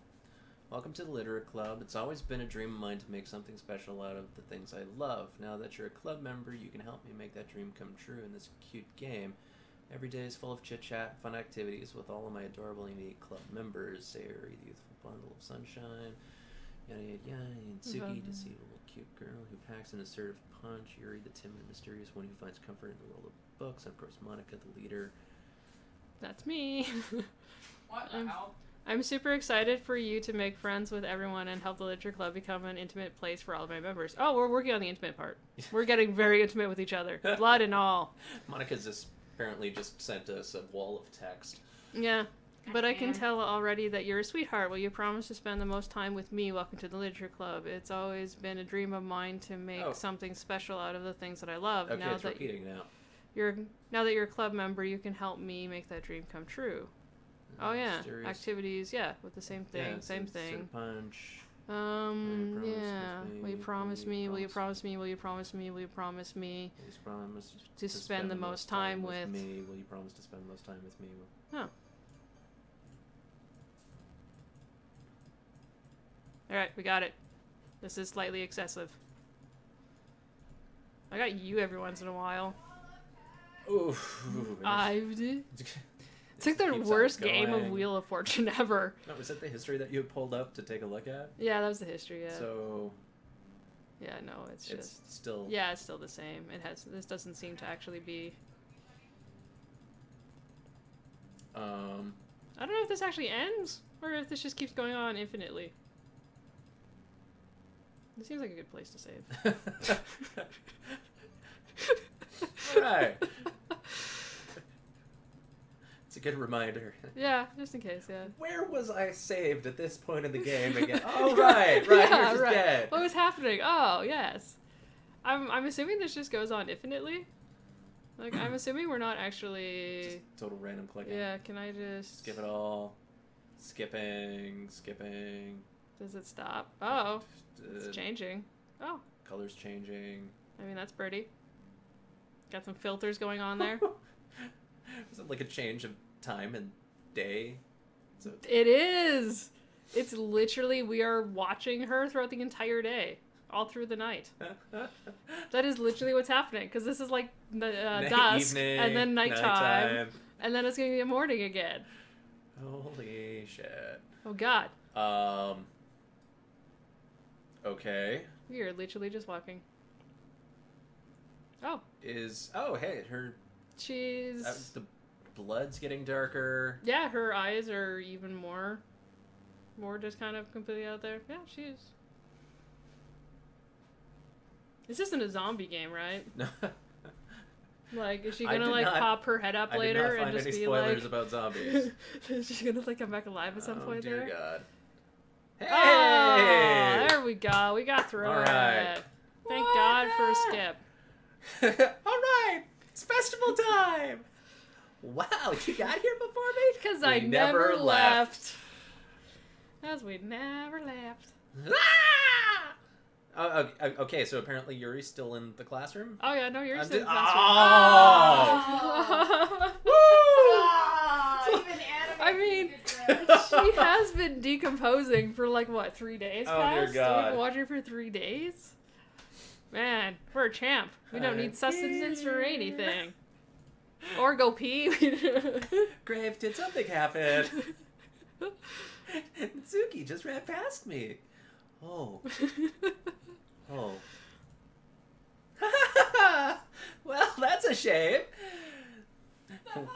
Welcome to the Literate Club. It's always been a dream of mine to make something special out of the things I love. Now that you're a club member, you can help me make that dream come true in this cute game. Every day is full of chit-chat, fun activities with all of my adorable unique club members. Sayori, the youthful bundle of sunshine, yada yada yada, and Suki, the little cute girl who packs an assertive punch, Yuri, the timid and mysterious one who finds comfort in the world of books, and of course Monica, the leader. That's me. What the hell? I'm super excited for you to make friends with everyone and help the literature club become an intimate place for all of my members. Oh, we're working on the intimate part. We're getting very intimate with each other. Blood and all. Monica's just apparently just sent us a wall of text. Yeah. But I can Man. tell already that you're a sweetheart. Will you promise to spend the most time with me? Welcome to the Literature Club. It's always been a dream of mine to make Oh. something special out of the things that I love. Okay, now it's that repeating now. now that you're a club member, you can help me make that dream come true. Oh yeah, Mysterious. Activities, yeah, with the same thing, Yeah, same so- thing. so punch. Yeah. with me? Will you promise me? Will you promise me? Will you promise me? Will you promise me Please promise to spend the most time with? me. Will you promise to spend the most time with me? All right, we got it. This is slightly excessive. I got you every once in a while. Oof. It's like the worst game of Wheel of Fortune ever. No, was that the history that you pulled up to take a look at? Yeah, that was the history. Yeah. So Yeah, no, it's it's just. still. Yeah, it's still the same. It has. This doesn't seem to actually be. I don't know if this actually ends or if this just keeps going on infinitely. This seems like a good place to save. Alright. It's a good reminder. Yeah, just in case. Yeah. Where was I saved at this point in the game again? Oh, right, you're Yeah, just right. dead. What was happening? Oh, yes. I'm assuming this just goes on infinitely. Like, I'm assuming we're not actually. Just total random clicking. Yeah. Can I just Skip it all. Skipping. Does it stop? Oh, it's Uh, changing. Oh, colors changing. I mean that's pretty. Got some filters going on there. Is it like a change of time and day? So It is. It's literally we are watching her throughout the entire day, all through the night. That is literally what's happening because this is like the dusk Evening, and then nighttime, and then it's gonna be a morning again. Holy shit. Oh God, Okay. we are literally just walking. Oh, Hey, her she's the blood's getting darker. yeah. Her eyes are even more just kind of completely out there. Yeah, she is. It's just in a zombie game, right? Like, is she I gonna did like not- pop her head up I did later not and find just any be spoilers like, about zombies. is she gonna like come back alive at some Oh, point dear there? God. Hey! Oh, there we go. We got through All it. right. Thank God for a skip. All right, it's festival time. Wow, you got here before me? Because We I never never left. As we never left. Ah! Oh, okay, so apparently Yuri's still in the classroom? Oh yeah, no, you're I'm still di- oh! Oh, even anime I mean, can do that. she has been decomposing for like what, 3 days Oh, dear past? God. We've been watching her for 3 days. Man, we're a champ. We don't need sustenance or anything. Or go pee. Grave, did something happen? Mitsuki just ran past me. Oh. Oh. Well, that's a shame. The fuck?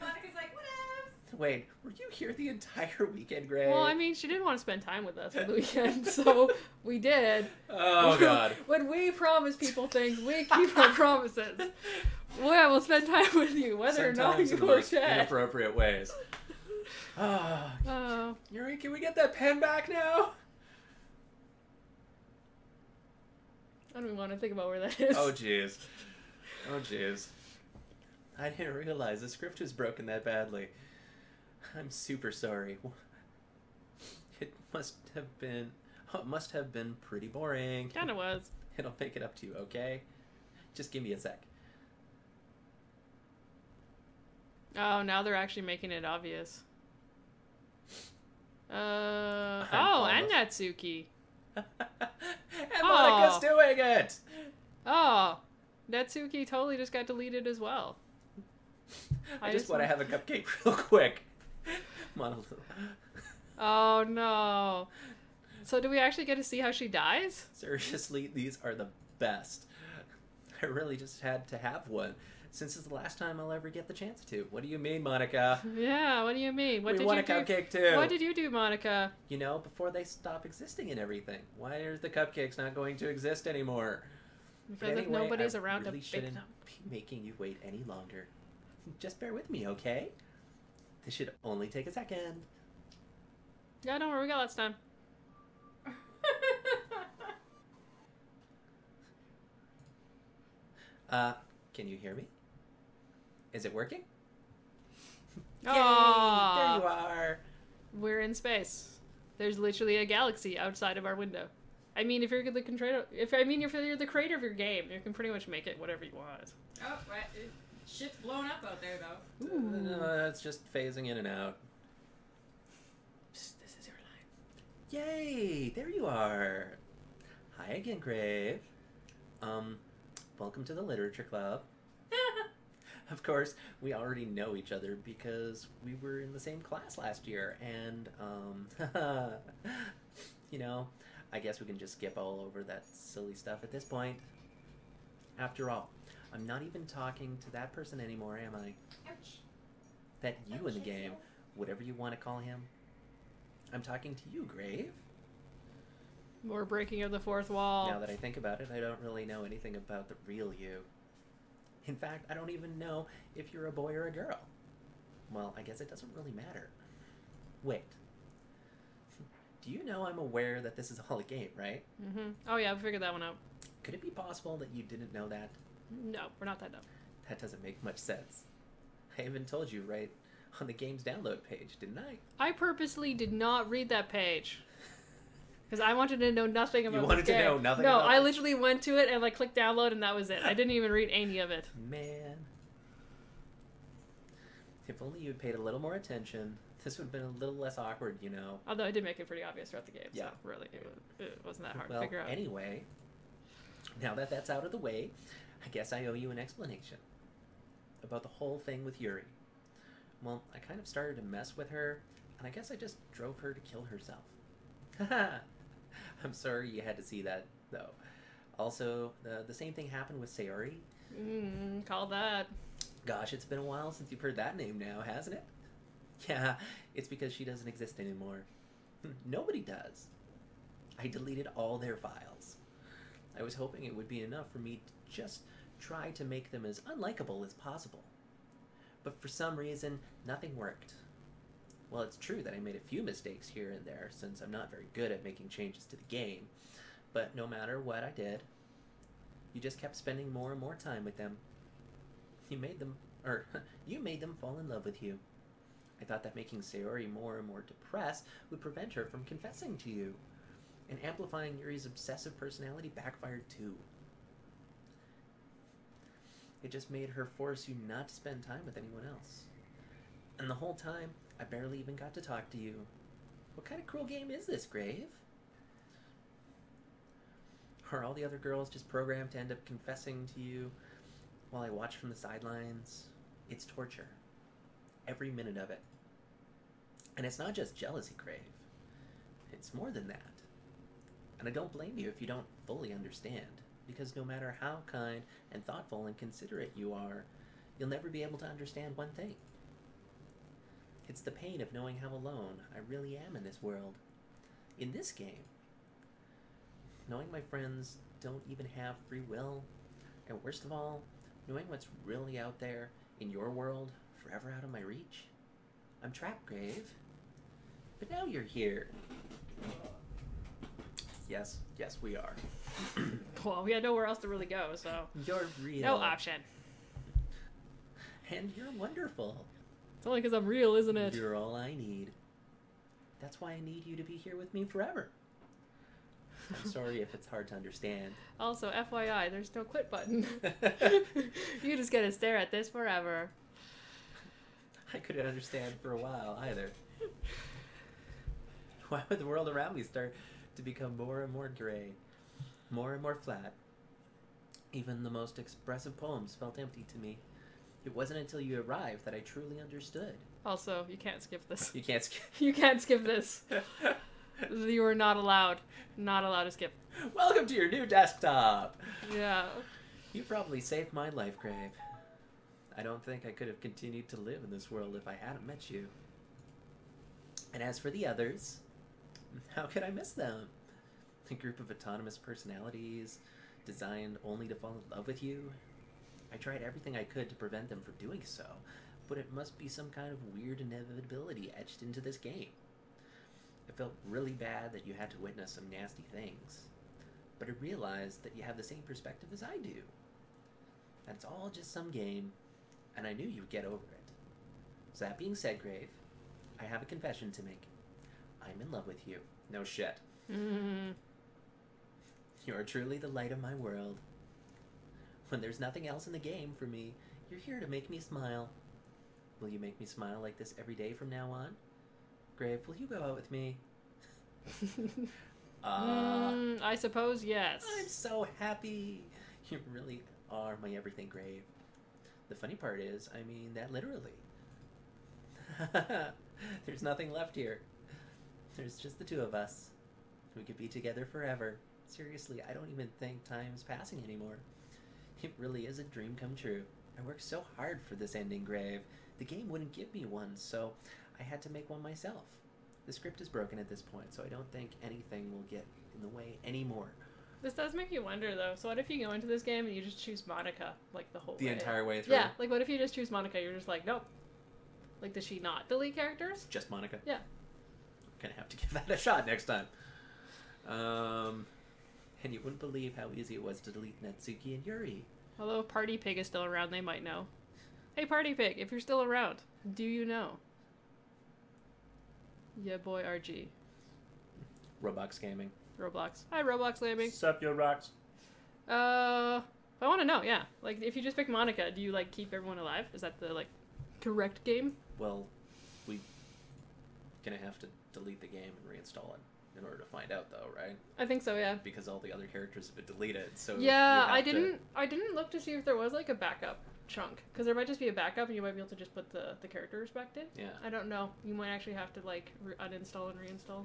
Monica's like, what else? Wait, were you here the entire weekend, Grave? Well, I mean, she didn't want to spend time with us for the weekend, so we did. Oh, God. When we promise people things, we keep our promises. Well, yeah, we'll spend time with you, whether Sometimes or not in you the most will chat. inappropriate ways. Oh, Yuri, can we get that pen back now? I don't even want to think about where that is. Oh, jeez. Oh, jeez. I didn't realize the script was broken that badly. I'm super sorry. It must have been pretty boring. Kind of was. It'll make it up to you, okay? Just give me a sec. Oh, now they're actually making it obvious. And almost- Natsuki. And Monica's Oh. doing it! Oh, Natsuki totally just got deleted as well. I just want to have a cupcake real quick. Oh no. So do we actually get to see how she dies? Seriously, these are the best. I really just had to have one. Since it's the last time I'll ever get the chance to. What do you mean, Monica? Yeah, what do you mean? What we did want you a do? cupcake too. What did you do, Monica? You know, before they stop existing and everything. Why are the cupcakes not going to exist anymore? Because But if anyway, nobody's I around really to pick shouldn't them. be making you wait any longer. Just bear with me, okay? This should only take a second. Yeah, don't worry, we got lots of time. Can you hear me? Is it working? Yay! Aww. There you are. We're in space. There's literally a galaxy outside of our window. I mean, if you're the creator, if you're the creator of your game, you can pretty much make it whatever you want. Oh, right. Shit's blown up out there, though. No, it's just phasing in and out. Psst, this is your line. Yay! There you are. Hi again, Grave. Welcome to the Literature Club. Of course, we already know each other because we were in the same class last year, and, you know, I guess we can just skip all over that silly stuff at this point. After all, I'm not even talking to that person anymore, am I? Ouch. That you in the game, whatever you want to call him. I'm talking to you, Grave. More breaking of the fourth wall. Now that I think about it, I don't really know anything about the real you. In fact, I don't even know if you're a boy or a girl. Well, I guess it doesn't really matter. Wait. Do you know I'm aware that this is all a game, right? Mm-hmm. Oh yeah, we figured that one out. Could it be possible that you didn't know that? No, we're not that dumb. That doesn't make much sense. I even told you right on the game's download page, didn't I? I purposely did not read that page. Because I wanted to know nothing about You wanted this game. to know nothing No, about I it? literally went to it and like clicked download and that was it. I didn't even read any of it. Man. If only you had paid a little more attention, this would have been a little less awkward, you know. Although I did make it pretty obvious throughout the game. Yeah. So really, it wasn't that hard Well, to figure out. anyway, now that that's out of the way, I guess I owe you an explanation about the whole thing with Yuri. Well, I kind of started to mess with her, and I guess I just drove her to kill herself. Haha. I'm sorry you had to see that, though. Also, the same thing happened with Sayori. Call that. Gosh, it's been a while since you've heard that name now, hasn't it? Yeah, it's because she doesn't exist anymore. Nobody does. I deleted all their files. I was hoping it would be enough for me to just try to make them as unlikable as possible. But for some reason, nothing worked. Well, it's true that I made a few mistakes here and there, since I'm not very good at making changes to the game. But no matter what I did, you just kept spending more and more time with them. You made them fall in love with you. I thought that making Sayori more and more depressed would prevent her from confessing to you. And amplifying Yuri's obsessive personality backfired too. It just made her force you not to spend time with anyone else. And the whole time, I barely even got to talk to you. What kind of cruel game is this, Grave? Are all the other girls just programmed to end up confessing to you while I watch from the sidelines? It's torture. Every minute of it. And it's not just jealousy, Grave. It's more than that. And I don't blame you if you don't fully understand, because no matter how kind and thoughtful and considerate you are, you'll never be able to understand one thing. It's the pain of knowing how alone I really am in this world. In this game. Knowing my friends don't even have free will, and worst of all, knowing what's really out there in your world, forever out of my reach. I'm trapped, Grave. But now you're here. Yes, we are. Well, we had nowhere else to really go, so You're real. no option. And you're wonderful. It's only because I'm real, isn't it? You're all I need. That's why I need you to be here with me forever. I'm sorry if it's hard to understand. Also, FYI, there's no quit button. You just gotta stare at this forever. I couldn't understand for a while either. Why would the world around me start to become more and more gray, more and more flat? Even the most expressive poems felt empty to me. It wasn't until you arrived that I truly understood. Also, you can't skip this. You can't skip. You can't skip this. You are not allowed. Not allowed to skip. Welcome to your new desktop! Yeah. You probably saved my life, Grave. I don't think I could have continued to live in this world if I hadn't met you. And as for the others, how could I miss them? A group of autonomous personalities designed only to fall in love with you. I tried everything I could to prevent them from doing so, but it must be some kind of weird inevitability etched into this game. It felt really bad that you had to witness some nasty things, but I realized that you have the same perspective as I do. That it's all just some game, and I knew you would get over it. So that being said, Grave, I have a confession to make. I'm in love with you. No shit. Mm. You are truly the light of my world. When there's nothing else in the game for me, you're here to make me smile. Will you make me smile like this every day from now on? Grave, will you go out with me? I suppose yes. I'm so happy. You really are my everything, Grave. The funny part is, I mean that literally. There's nothing left here. There's just the two of us. We could be together forever. Seriously, I don't even think time's passing anymore. It really is a dream come true. I worked so hard for this ending, Grave. The game wouldn't give me one, so I had to make one myself. The script is broken at this point, so I don't think anything will get in the way anymore. This does make you wonder, though. So what if you go into this game and you just choose Monica, like, the whole way? The entire way through? Yeah, like, what if you just choose Monica? You're just like, nope. Like, does she not delete characters? Just Monica? Yeah. Gonna have to give that a shot next time. And you wouldn't believe how easy it was to delete Natsuki and Yuri. Although if Party Pig is still around, they might know. Hey, Party Pig, if you're still around, do you know? Yeah, boy, RG. Roblox gaming. Roblox. Hi, Roblox Lambing. Sup, yo rocks. I want to know, yeah. Like, if you just pick Monica, do you, like, keep everyone alive? Is that the, like, correct game? Well, we gonna have to delete the game and reinstall it in order to find out, though, right? I think so, yeah. Because all the other characters have been deleted, so Yeah, we I have to- didn't look to see if there was, like, a backup chunk. Because there might just be a backup and you might be able to just put the characters back in. Yeah. I don't know. You might actually have to, like, uninstall and reinstall.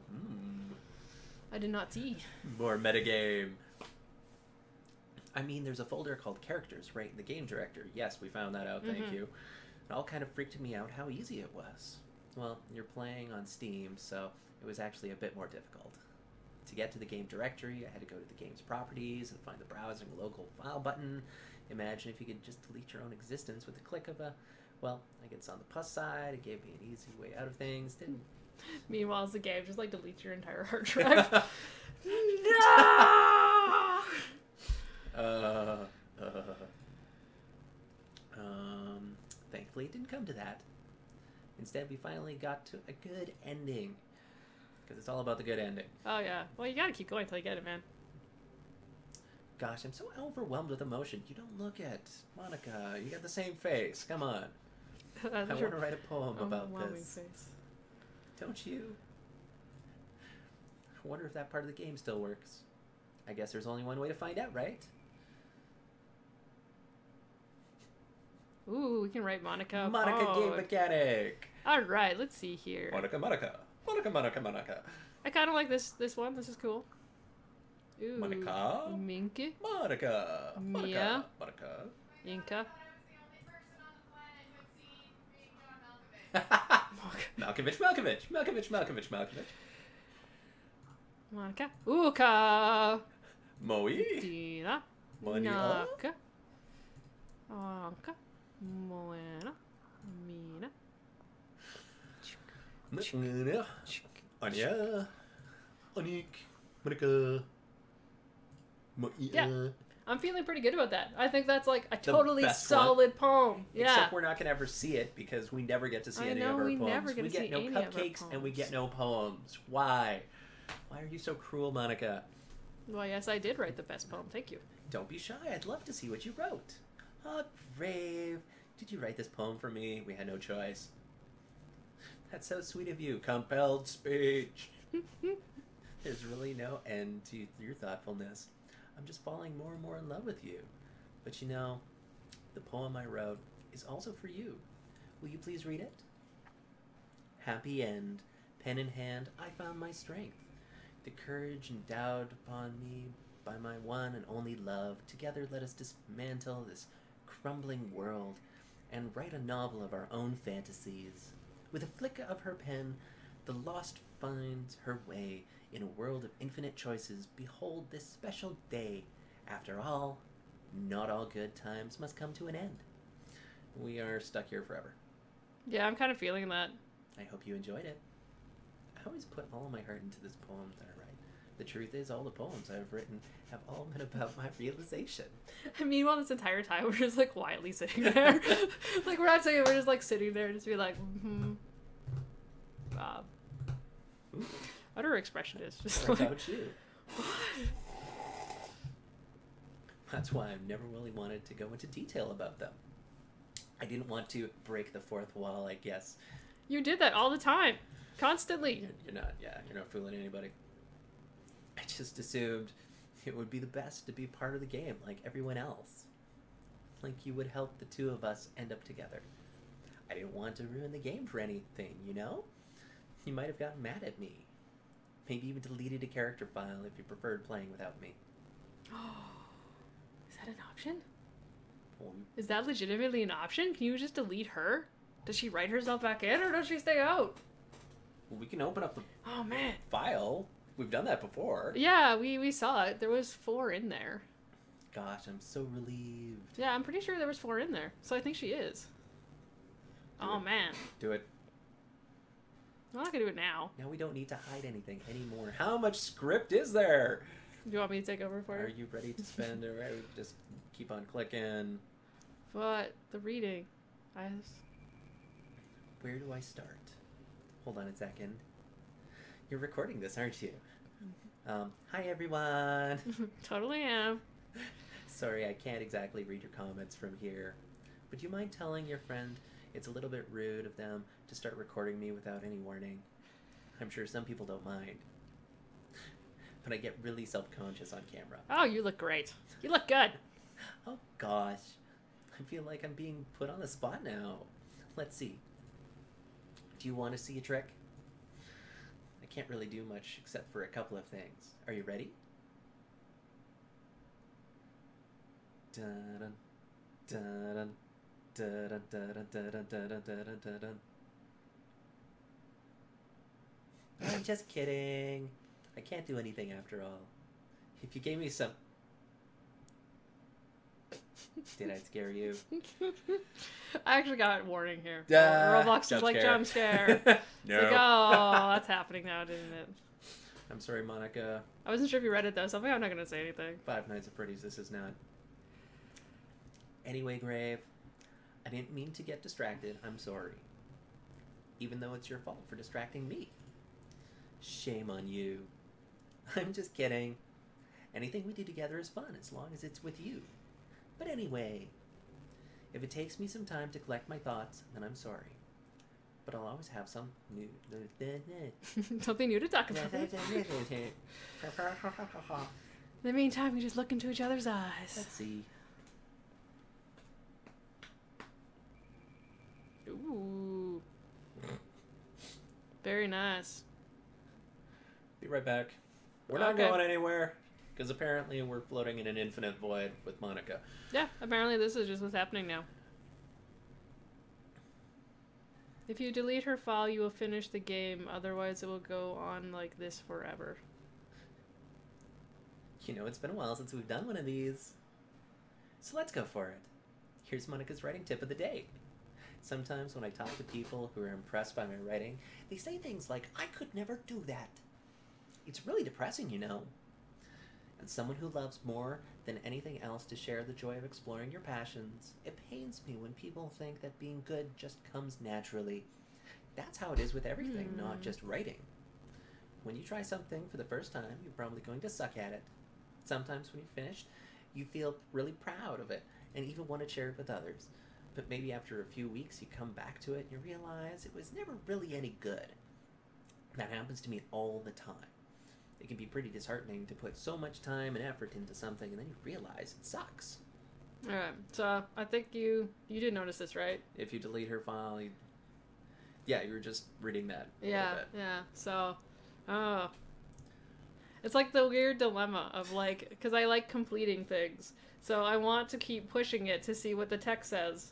I did not see. More metagame. I mean, there's a folder called Characters right in the game director. Yes, we found that out, thank you. It all kind of freaked me out how easy it was. Well, you're playing on Steam, so it was actually a bit more difficult. To get to the game directory, I had to go to the game's properties and find the browsing local file button. Imagine if you could just delete your own existence with the click of a... Well, I guess on the plus side, it gave me an easy way out of things. Didn't... Meanwhile, as the game just, like, deletes your entire hard drive. No! Thankfully, it didn't come to that. Instead, we finally got to a good ending. Because it's all about the good ending. Oh, yeah. Well, you gotta keep going until you get it, man. Gosh, I'm so overwhelmed with emotion. You don't look at Monica. You got the same face. Come on. I want to write a poem about this. Face. Don't you? I wonder if that part of the game still works. I guess there's only one way to find out, right? Ooh, we can write Monica. Monica game mechanic. All right, let's see here. Monica, Monica. Monica, Monica, Monica. I kind of like this one. This is cool. Ooh. Monica. Minky. Monica. Mia. Monica. Inca. Malkovich. Monica. Uka. Moe. Dina. Monia. Naka. Anka. Moena. Mina. Anya. Onik. Monica. Moia. Yeah. I'm feeling pretty good about that. I think that's like a totally best solid poem. Yeah. Except we're not going to ever see it because we never get to see I any know, of our we poems. never get we to get see no any of our cupcakes and we poems. get no poems. Why? Why are you so cruel, Monica? Well, yes, I did write the best poem. Thank you. Don't be shy. I'd love to see what you wrote. Oh, Brave. Did you write this poem for me? We had no choice. That's so sweet of you. Compelled speech. There's really no end to your thoughtfulness. I'm just falling more and more in love with you. But you know, the poem I wrote is also for you. Will you please read it? Happy end. Pen in hand, I found my strength. The courage endowed upon me by my one and only love. Together let us dismantle this crumbling world and write a novel of our own fantasies. With a flick of her pen, the lost finds her way in a world of infinite choices. Behold this special day. After all, not all good times must come to an end. We are stuck here forever. Yeah, I'm kind of feeling that. I hope you enjoyed it. I always put all my heart into this poem that I write. The truth is, all the poems I've written have all been about my realization. And meanwhile, this entire time, we're just like quietly sitting there. Like, we're not saying it, we're just like sitting there, just be like, what her expression is. Just What like, about you? That's why I've never really wanted to go into detail about them. I didn't want to break the fourth wall, I guess. you did that all the time. Constantly. You're not fooling anybody. I just assumed it would be the best to be part of the game like everyone else. Like you would help the two of us end up together. I didn't want to ruin the game for anything, you know? You might have gotten mad at me. Maybe even deleted a character file if you preferred playing without me. Is that an option? Well, Is that legitimately an option? Can you just delete her? Does she write herself back in, or does she stay out? we can open up the Oh, man. file. We've done that before. Yeah, we saw it. There was 4 in there. Gosh, I'm so relieved. Yeah, I'm pretty sure there was 4 in there. So I think she is. Oh, man. Do it. I'm not gonna do it now. Now we don't need to hide anything anymore. How much script is there? Do you want me to take over for Are you? you ready to spend or just keep on clicking? But the reading. Where do I start? Hold on a second. You're recording this, aren't you? Hi everyone. Totally am. Sorry, I can't exactly read your comments from here. But do you mind telling your friend it's a little bit rude of them to start recording me without any warning? I'm sure some people don't mind. But I get really self-conscious on camera. Oh, you look great. You look good. Oh gosh. I feel like I'm being put on the spot now. Let's see. Do you want to see a trick? I can't really do much except for a couple of things. Are you ready? Dun dun dun dun dun dun dun dun dun dun dun. I'm just kidding. I can't do anything after all. If you gave me some... Did I scare you? I actually got a warning here. Ah, Roblox is jump like scare. jump scare. No. It's like, oh, that's happening now, didn't it? I'm sorry, Monica. I wasn't sure if you read it though, so I'm not gonna say anything. Five Nights at Freddy's, this is not. Anyway, Grave, I didn't mean to get distracted. I'm sorry. Even though it's your fault for distracting me. Shame on you. I'm just kidding. Anything we do together is fun as long as it's with you. But anyway, if it takes me some time to collect my thoughts, then I'm sorry. But I'll always have some new... Something new to talk about. In the meantime, we just look into each other's eyes. Let's see. Ooh. Very nice. Be right back. We're not Okay. going anywhere. Because apparently we're floating in an infinite void with Monica. Yeah, apparently this is just what's happening now. If you delete her file, you will finish the game. Otherwise, it will go on like this forever. You know, it's been a while since we've done one of these. So let's go for it. Here's Monica's writing tip of the day. Sometimes when I talk to people who are impressed by my writing, they say things like, I could never do that. It's really depressing, you know. And someone who loves more than anything else to share the joy of exploring your passions, it pains me when people think that being good just comes naturally. That's how it is with everything, not just writing. When you try something for the first time, you're probably going to suck at it. Sometimes when you're finished, you feel really proud of it and even want to share it with others. But maybe after a few weeks, you come back to it and you realize it was never really any good. That happens to me all the time. It can be pretty disheartening to put so much time and effort into something and then you realize it sucks. Alright, so I think you did notice this, right? If you delete her file, yeah, you were just reading that a Yeah, little bit. yeah. So, it's like the weird dilemma of like, because I like completing things, so I want to keep pushing it to see what the text says.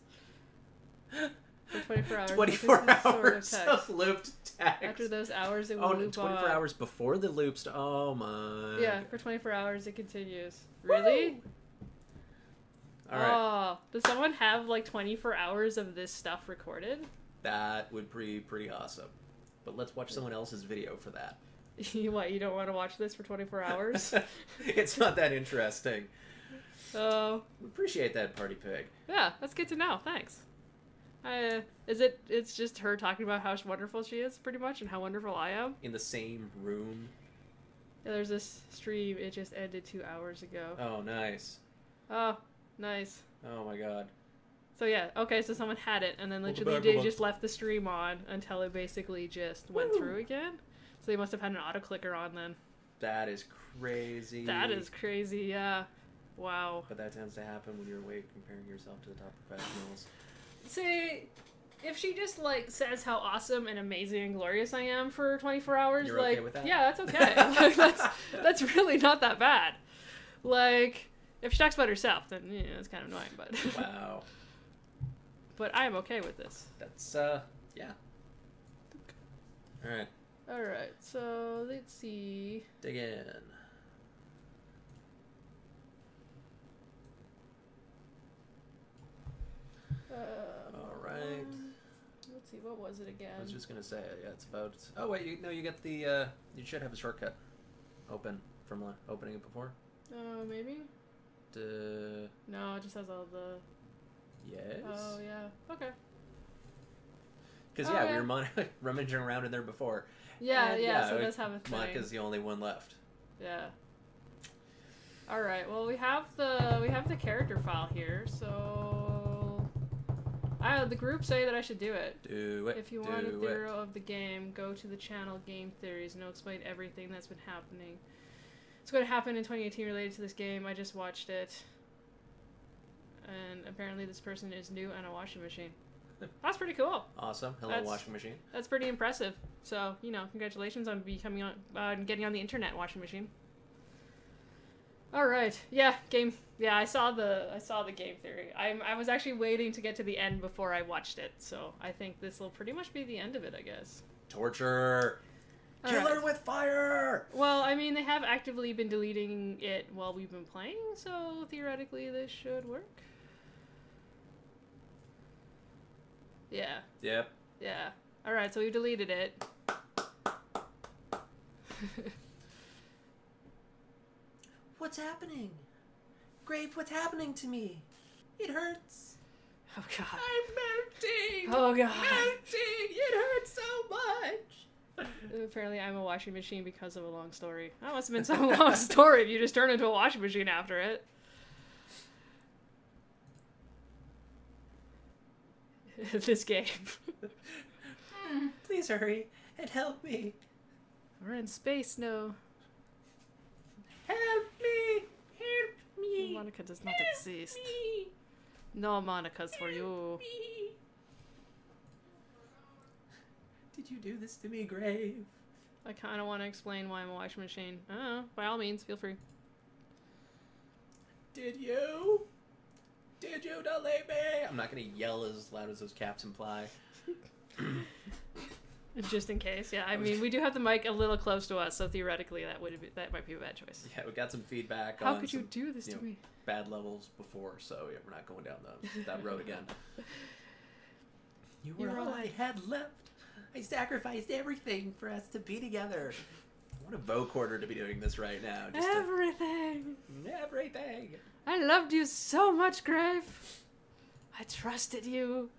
For 24 hours. 24 This is sort of hours text. of looped text. After those hours, it will Oh, loop 24 on. hours before the loops. Oh my. Yeah, for 24 hours it continues. Really? All right. Oh, does someone have like 24 hours of this stuff recorded? That would be pretty awesome. But let's watch someone else's video for that. What, you don't want to watch this for 24 hours? It's not that interesting. Oh. We appreciate that, Party Pig. Yeah, that's good to know. Thanks. It's just her talking about how wonderful she is, pretty much, and how wonderful I am? In the same room. Yeah, there's this stream, it just ended 2 hours ago. Oh, nice. Oh, nice. Oh my god. So yeah, okay, so someone had it, and then literally back, they come on. just left the stream on until it basically just went through again. So they must have had an auto-clicker on then. That is crazy. That is crazy, yeah. Wow. But that tends to happen when you're awake comparing yourself to the top professionals. See, if she just, like, says how awesome and amazing and glorious I am for 24 hours, You're like, okay with that? yeah, that's okay. Like, that's really not that bad. Like, if she talks about herself, then, yeah, it's kind of annoying, but... Wow. But I am okay with this. That's, yeah. Alright, Alright, so, let's see... dig in. Alright. Let's see, what was it again? I was just gonna say, yeah, it's about... Oh, wait, you get the, you should have a shortcut open from opening it before. Maybe? Duh. No, it just has all the... Yes? Oh, yeah. Okay. Because, Oh, yeah, yeah. we were rummaging around in there before. Yeah, And, yeah, so it does have a thing. Monica's the only one left. Yeah. Alright, well, we have the character file here, so... the group say that I should do it. Do it. If you want a theory of the game, go to the channel Game Theories, and it'll explain everything that's been happening. It's going to happen in 2018 related to this game. I just watched it. And apparently this person is new and a washing machine. That's pretty cool. Awesome. Hello, That's- washing machine. That's pretty impressive. So, you know, congratulations on becoming on getting on the internet washing machine. All right. Yeah, game. Yeah, I saw the Game Theory. I was actually waiting to get to the end before I watched it. So, I think this will pretty much be the end of it, I guess. Torture. All Kill right. her with fire. Well, I mean, they have actively been deleting it while we've been playing, so theoretically this should work. Yeah. Yep. Yeah. All right, so we deleted it. What's happening? Grave, what's happening to me? It hurts. Oh god. I'm melting. Oh god. Melting. It hurts so much. Apparently I'm a washing machine because of a long story. That must have been some long story if you just turn into a washing machine after it. This game. Please hurry and help me. We're in space, no. Help me. Help me. Monica does not Help exist. me. No Monica's for you. Me. Did you do this to me, Grave? I kind of want to explain why I'm a washing machine. I don't know. By all means, feel free. Did you? Did you delete me? I'm not gonna yell as loud as those caps imply. Just in case, yeah. I mean, we do have the mic a little close to us, so theoretically that might be a bad choice. Yeah, we got some feedback How on could you some, do this to know, me? bad levels before, so yeah, we're not going down that road again. You were You're all right. I had left. I sacrificed everything for us to be together. I want a vocorder to be doing this right now. Everything. Everything. I loved you so much, Grave. I trusted you.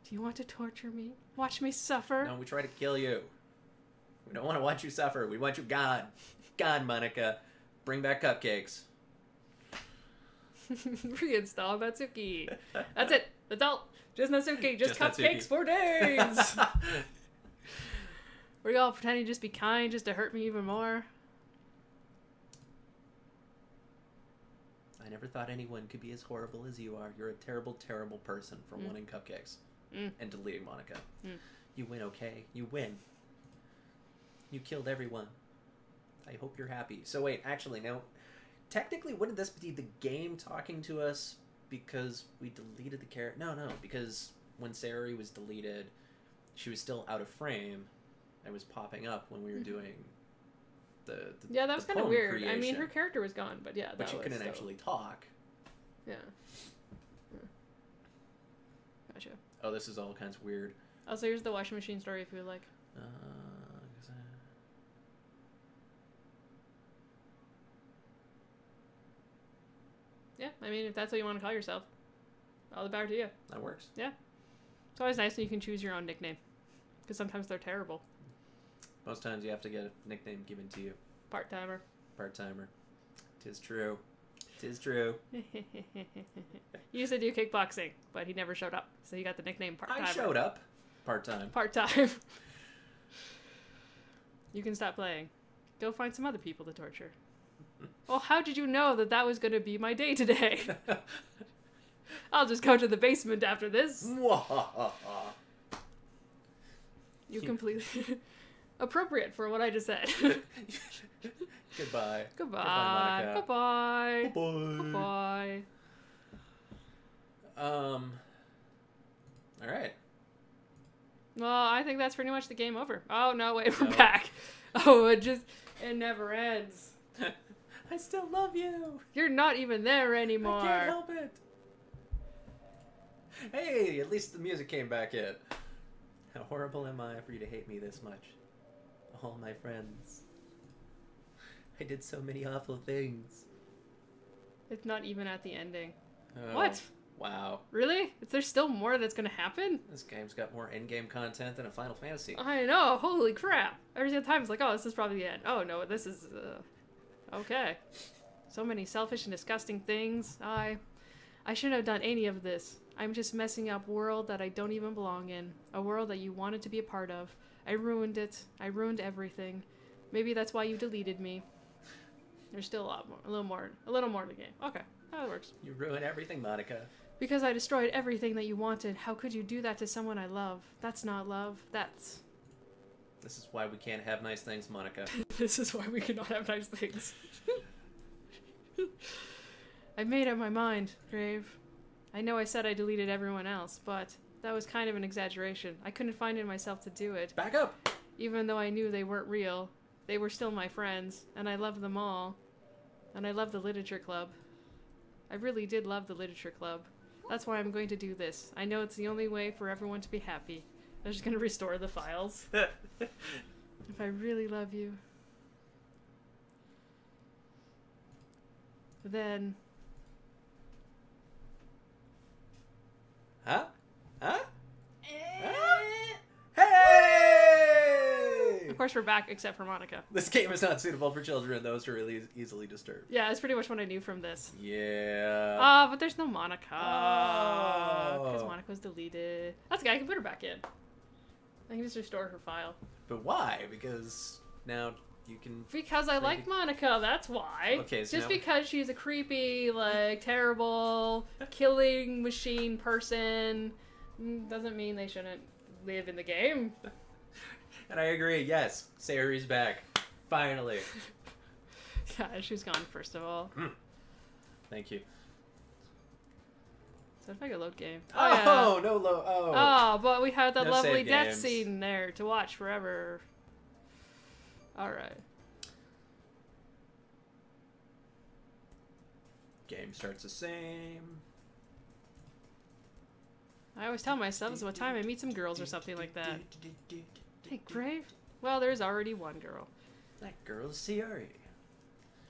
Do you want to torture me? Watch me suffer? No, we try to kill you. We don't want to watch you suffer. We want you gone. Gone, Monica. Bring back cupcakes. Reinstall Natsuki. That's it. That's all. Just Natsuki. Just Just cupcakes Natsuki. for days. Were y'all pretending to just be kind just to hurt me even more? I never thought anyone could be as horrible as you are. You're a terrible, terrible person for wanting cupcakes and deleting Monica. You win, okay? You win. You killed everyone. I hope you're happy. So wait, actually, now, technically, wouldn't this be the game talking to us because we deleted the character? No, because when Sari was deleted, she was still out of frame and was popping up when we were doing the Yeah, that was kind of poem weird. I mean, creation. her character was gone, but yeah, But that she was couldn't still... actually talk. Yeah. Gotcha. Oh, this is all kinds of weird. Also, here's the washing machine story if you would like. Guess Yeah, I mean, if that's what you want to call yourself, all the power to you. that works. It's always nice when you can choose your own nickname, because sometimes they're terrible. Most times you have to get a nickname given to you. Part-timer. Part-timer. 'Tis true. 'Tis true. He used to do kickboxing, but he never showed up, so he got the nickname part-timer. I showed up. Part-time. Part-time. You can stop playing. Go find some other people to torture. Well, how did you know that that was going to be my day today? I'll just go to the basement after this. You completely... appropriate for what I just said. Goodbye. Goodbye. Monica. Goodbye. Bye. Goodbye. All right. Well, I think that's pretty much the game over. Oh, no, wait, we're No. back. Oh, it never ends. I still love you. You're not even there anymore. I can't help it. Hey, at least the music came back in. How horrible am I for you to hate me this much? All my friends. I did so many awful things. It's not even at the ending. Oh, What? Wow. Really? Is there still more that's gonna happen? This game's got more in-game content than a Final Fantasy. I know. Holy crap. Every single time it's like, oh, this is probably the end. Oh, no, this is... okay. So many selfish and disgusting things. I shouldn't have done any of this. I'm just messing up a world that I don't even belong in. A world that you wanted to be a part of. I ruined it. I ruined everything. Maybe that's why you deleted me. There's still a little more to the game. Okay, that works. You ruin everything, Monica. Because I destroyed everything that you wanted. How could you do that to someone I love? That's not love. That's... This is why we can't have nice things, Monica. This is why we cannot have nice things. I made up my mind, Grave. I know I said I deleted everyone else, but that was kind of an exaggeration. I couldn't find it in myself to do it. Back up! Even though I knew they weren't real, they were still my friends, and I loved them all. And I loved the Literature Club. I really did love the Literature Club. That's why I'm going to do this. I know it's the only way for everyone to be happy. I'm just going to restore the files. If I really love you, then... Huh? Huh? Eh. Hey! Of course we're back, except for Monica. This game is not suitable for children. Those who are really easily disturbed. Yeah, that's pretty much what I knew from this. Yeah. But there's no Monica. Oh. Because Monica was deleted. That's okay, I can put her back in. I can just restore her file. But why? Because now you can... Because I like Monica, that's why. Okay, so just now- because she's a creepy, like, terrible, killing machine person doesn't mean they shouldn't live in the game. And I agree, yes. Sayori's back. Finally. Yeah, she's gone, first of all. Thank you. So if I could load game. Oh, yeah. no low. Oh. Oh, but we had that No lovely save death games. scene there to watch forever. Alright. Game starts the same. I always tell myself it's what time I meet some girls or something like that. Hey, Grave? Well, there's already one girl. That girl's Sayori.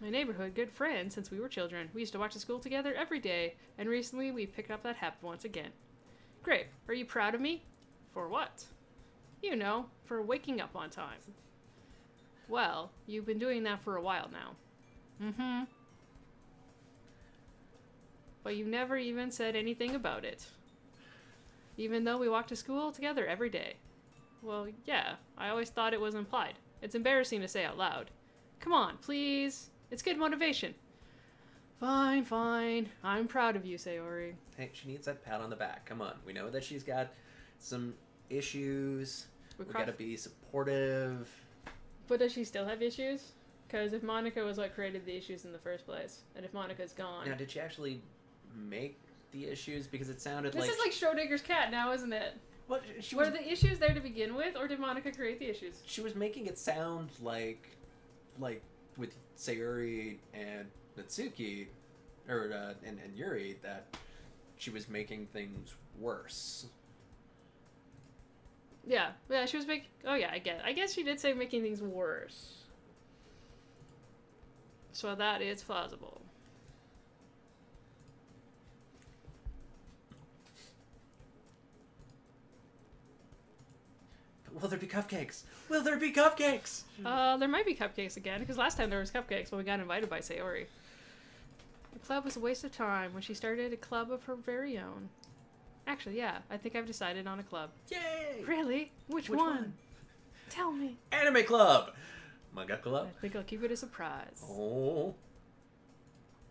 My neighborhood good friend since we were children. We used to watch the school together every day, and recently we picked up that habit once again. Grave, are you proud of me? For what? You know, for waking up on time. Well, you've been doing that for a while now. Mm-hmm. But you never even said anything about it. Even though we walked to school together every day. Well, yeah, I always thought it was implied. It's embarrassing to say out loud. Come on, please. It's good motivation. Fine, fine. I'm proud of you, Sayori. Hey, she needs that pat on the back. Come on. We know that she's got some issues. We gotta be supportive. But does she still have issues? Because if Monica was what created the issues in the first place, and if Monica's gone... Now, did she actually make the issues? Because it sounded This like... is like Schrodinger's cat now, isn't it? Well, she Were was, the issues there to begin with, or did Monica create the issues? she was making it sound like with Sayori and Natsuki, or and Yuri, that she was making things worse. Yeah, she was making... Oh, yeah, I guess she did say making things worse. So that is plausible. But will there be cupcakes? Will there be cupcakes? There might be cupcakes again, because last time there was cupcakes when we got invited by Sayori. The club was a waste of time when she started a club of her very own. Actually, yeah, I think I've decided on a club. Yay! Really? Which one? Tell me. Anime club! Manga club? I think I'll keep it a surprise. Oh.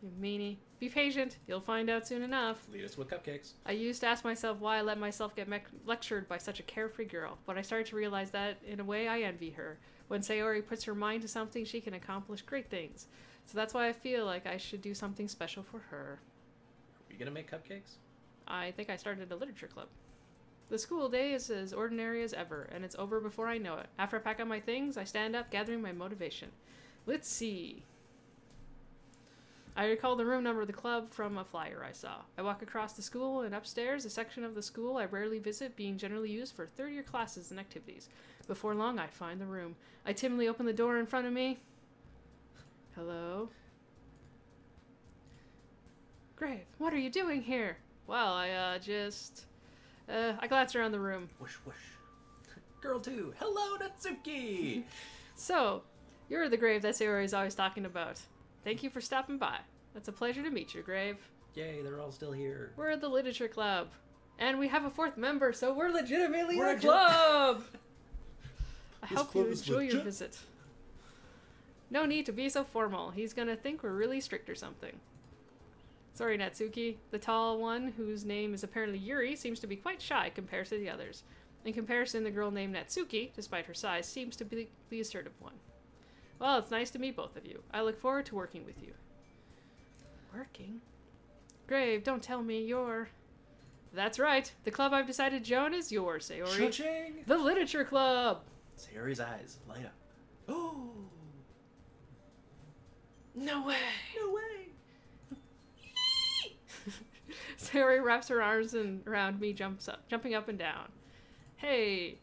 You meanie. Be patient. You'll find out soon enough. Lead us with cupcakes. I used to ask myself why I let myself get lectured by such a carefree girl, but I started to realize that, in a way, I envy her. When Sayori puts her mind to something, she can accomplish great things. So that's why I feel like I should do something special for her. Are we gonna make cupcakes? I think I started a literature club. The school day is as ordinary as ever, and it's over before I know it. After I pack up my things, I stand up, gathering my motivation. Let's see. I recall the room number of the club from a flyer I saw. I walk across the school and upstairs, a section of the school I rarely visit, being generally used for third-year classes and activities. Before long, I find the room. I timidly open the door in front of me. Hello? Grave, what are you doing here? Well, I glanced around the room. Whoosh, whoosh. Girl 2, hello, Natsuki! So, you're the Grave that Sayori is always talking about. Thank you for stopping by. It's a pleasure to meet you, Grave. Yay, they're all still here. We're the Literature Club. And we have a fourth member, so we're legitimately We're a club! I This hope club you is enjoy your legit. visit. No need to be so formal. He's gonna think we're really strict or something. Sorry, Natsuki. The tall one, whose name is apparently Yuri, seems to be quite shy compared to the others. In comparison, the girl named Natsuki, despite her size, seems to be the assertive one. Well, it's nice to meet both of you. I look forward to working with you. Working? Grave, don't tell me you're... That's right. The club I've decided to join is yours, Sayori. Cha-ching! The Literature Club! Sayori's eyes light up. Oh! No way! No way! Sayori wraps her arms around me, jumping up and down. Hey!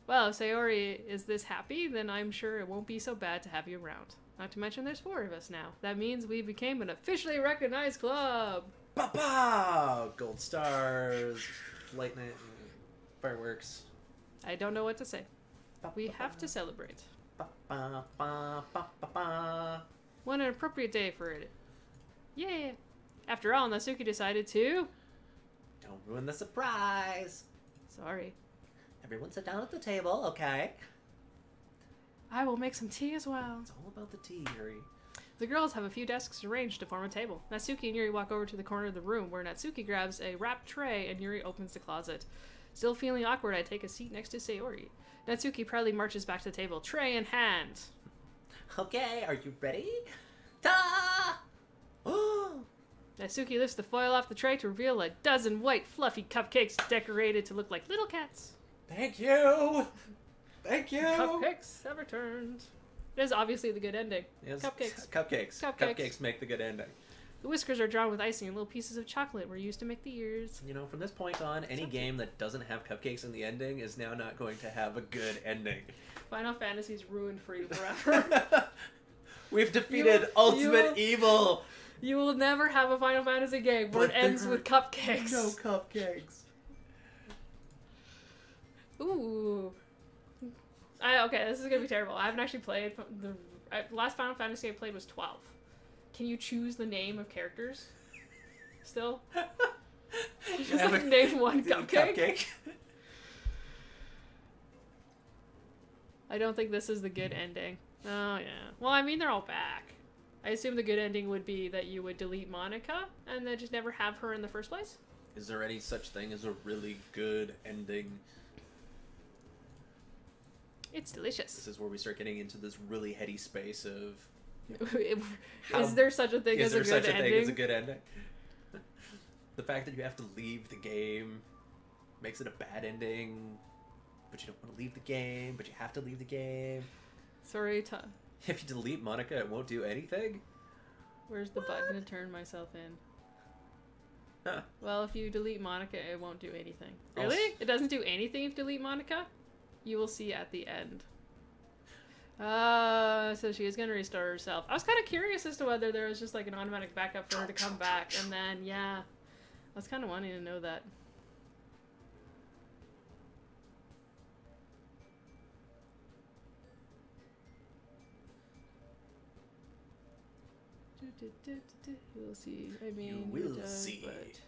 Well, if Sayori is this happy, then I'm sure it won't be so bad to have you around. Not to mention there's 4 of us now. That means we became an officially recognized club! Ba-ba! Gold stars, lightning, fireworks. I don't know what to say. We have to celebrate. Ba-ba-ba-ba-ba-ba. What an appropriate day for it. Yeah! After all, Natsuki decided to... Don't ruin the surprise. Sorry. Everyone sit down at the table, okay? I will make some tea as well. It's all about the tea, Yuri. The girls have a few desks arranged to form a table. Natsuki and Yuri walk over to the corner of the room, where Natsuki grabs a wrapped tray and Yuri opens the closet. Still feeling awkward, I take a seat next to Sayori. Natsuki proudly marches back to the table, tray in hand. Okay, are you ready? Ta! Oh! Natsuki lifts the foil off the tray to reveal a dozen white, fluffy cupcakes decorated to look like little cats. Thank you! Thank you! Cupcakes have returned. It is obviously the good ending. Yes, Cupcakes. Cupcakes. Cupcakes. Cupcakes make the good ending. The whiskers are drawn with icing and little pieces of chocolate were used to make the ears. You know, from this point on, any game that doesn't have cupcakes in the ending is now not going to have a good ending. Final Fantasy's ruined for you forever. We've defeated ultimate evil! You will never have a Final Fantasy game where it ends with cupcakes. No cupcakes. Ooh. Okay, this is gonna be terrible. I haven't actually played the last Final Fantasy I played was 12. Can you choose the name of characters? Still? Just like name one cupcake? I don't think this is the good ending. Oh yeah. Well, I mean they're all back. I assume the good ending would be that you would delete Monica and then just never have her in the first place. Is there any such thing as a really good ending? It's delicious. This is where we start getting into this really heady space of... Is there such a thing as a good ending? Is there such a thing as a good ending? The fact that you have to leave the game makes it a bad ending, but you don't want to leave the game, but you have to leave the game. Sorry, If you delete Monica, it won't do anything? Where's the button to turn myself in? Well, if you delete Monica, it won't do anything. I'll Really? s- It doesn't do anything if you delete Monica? You will see at the end. So she is going to restore herself. I was kind of curious as to whether there was just like an automatic backup for her to come back. And then, yeah. I was kind of wanting to know that. You'll see. I mean, You will it does, see. but-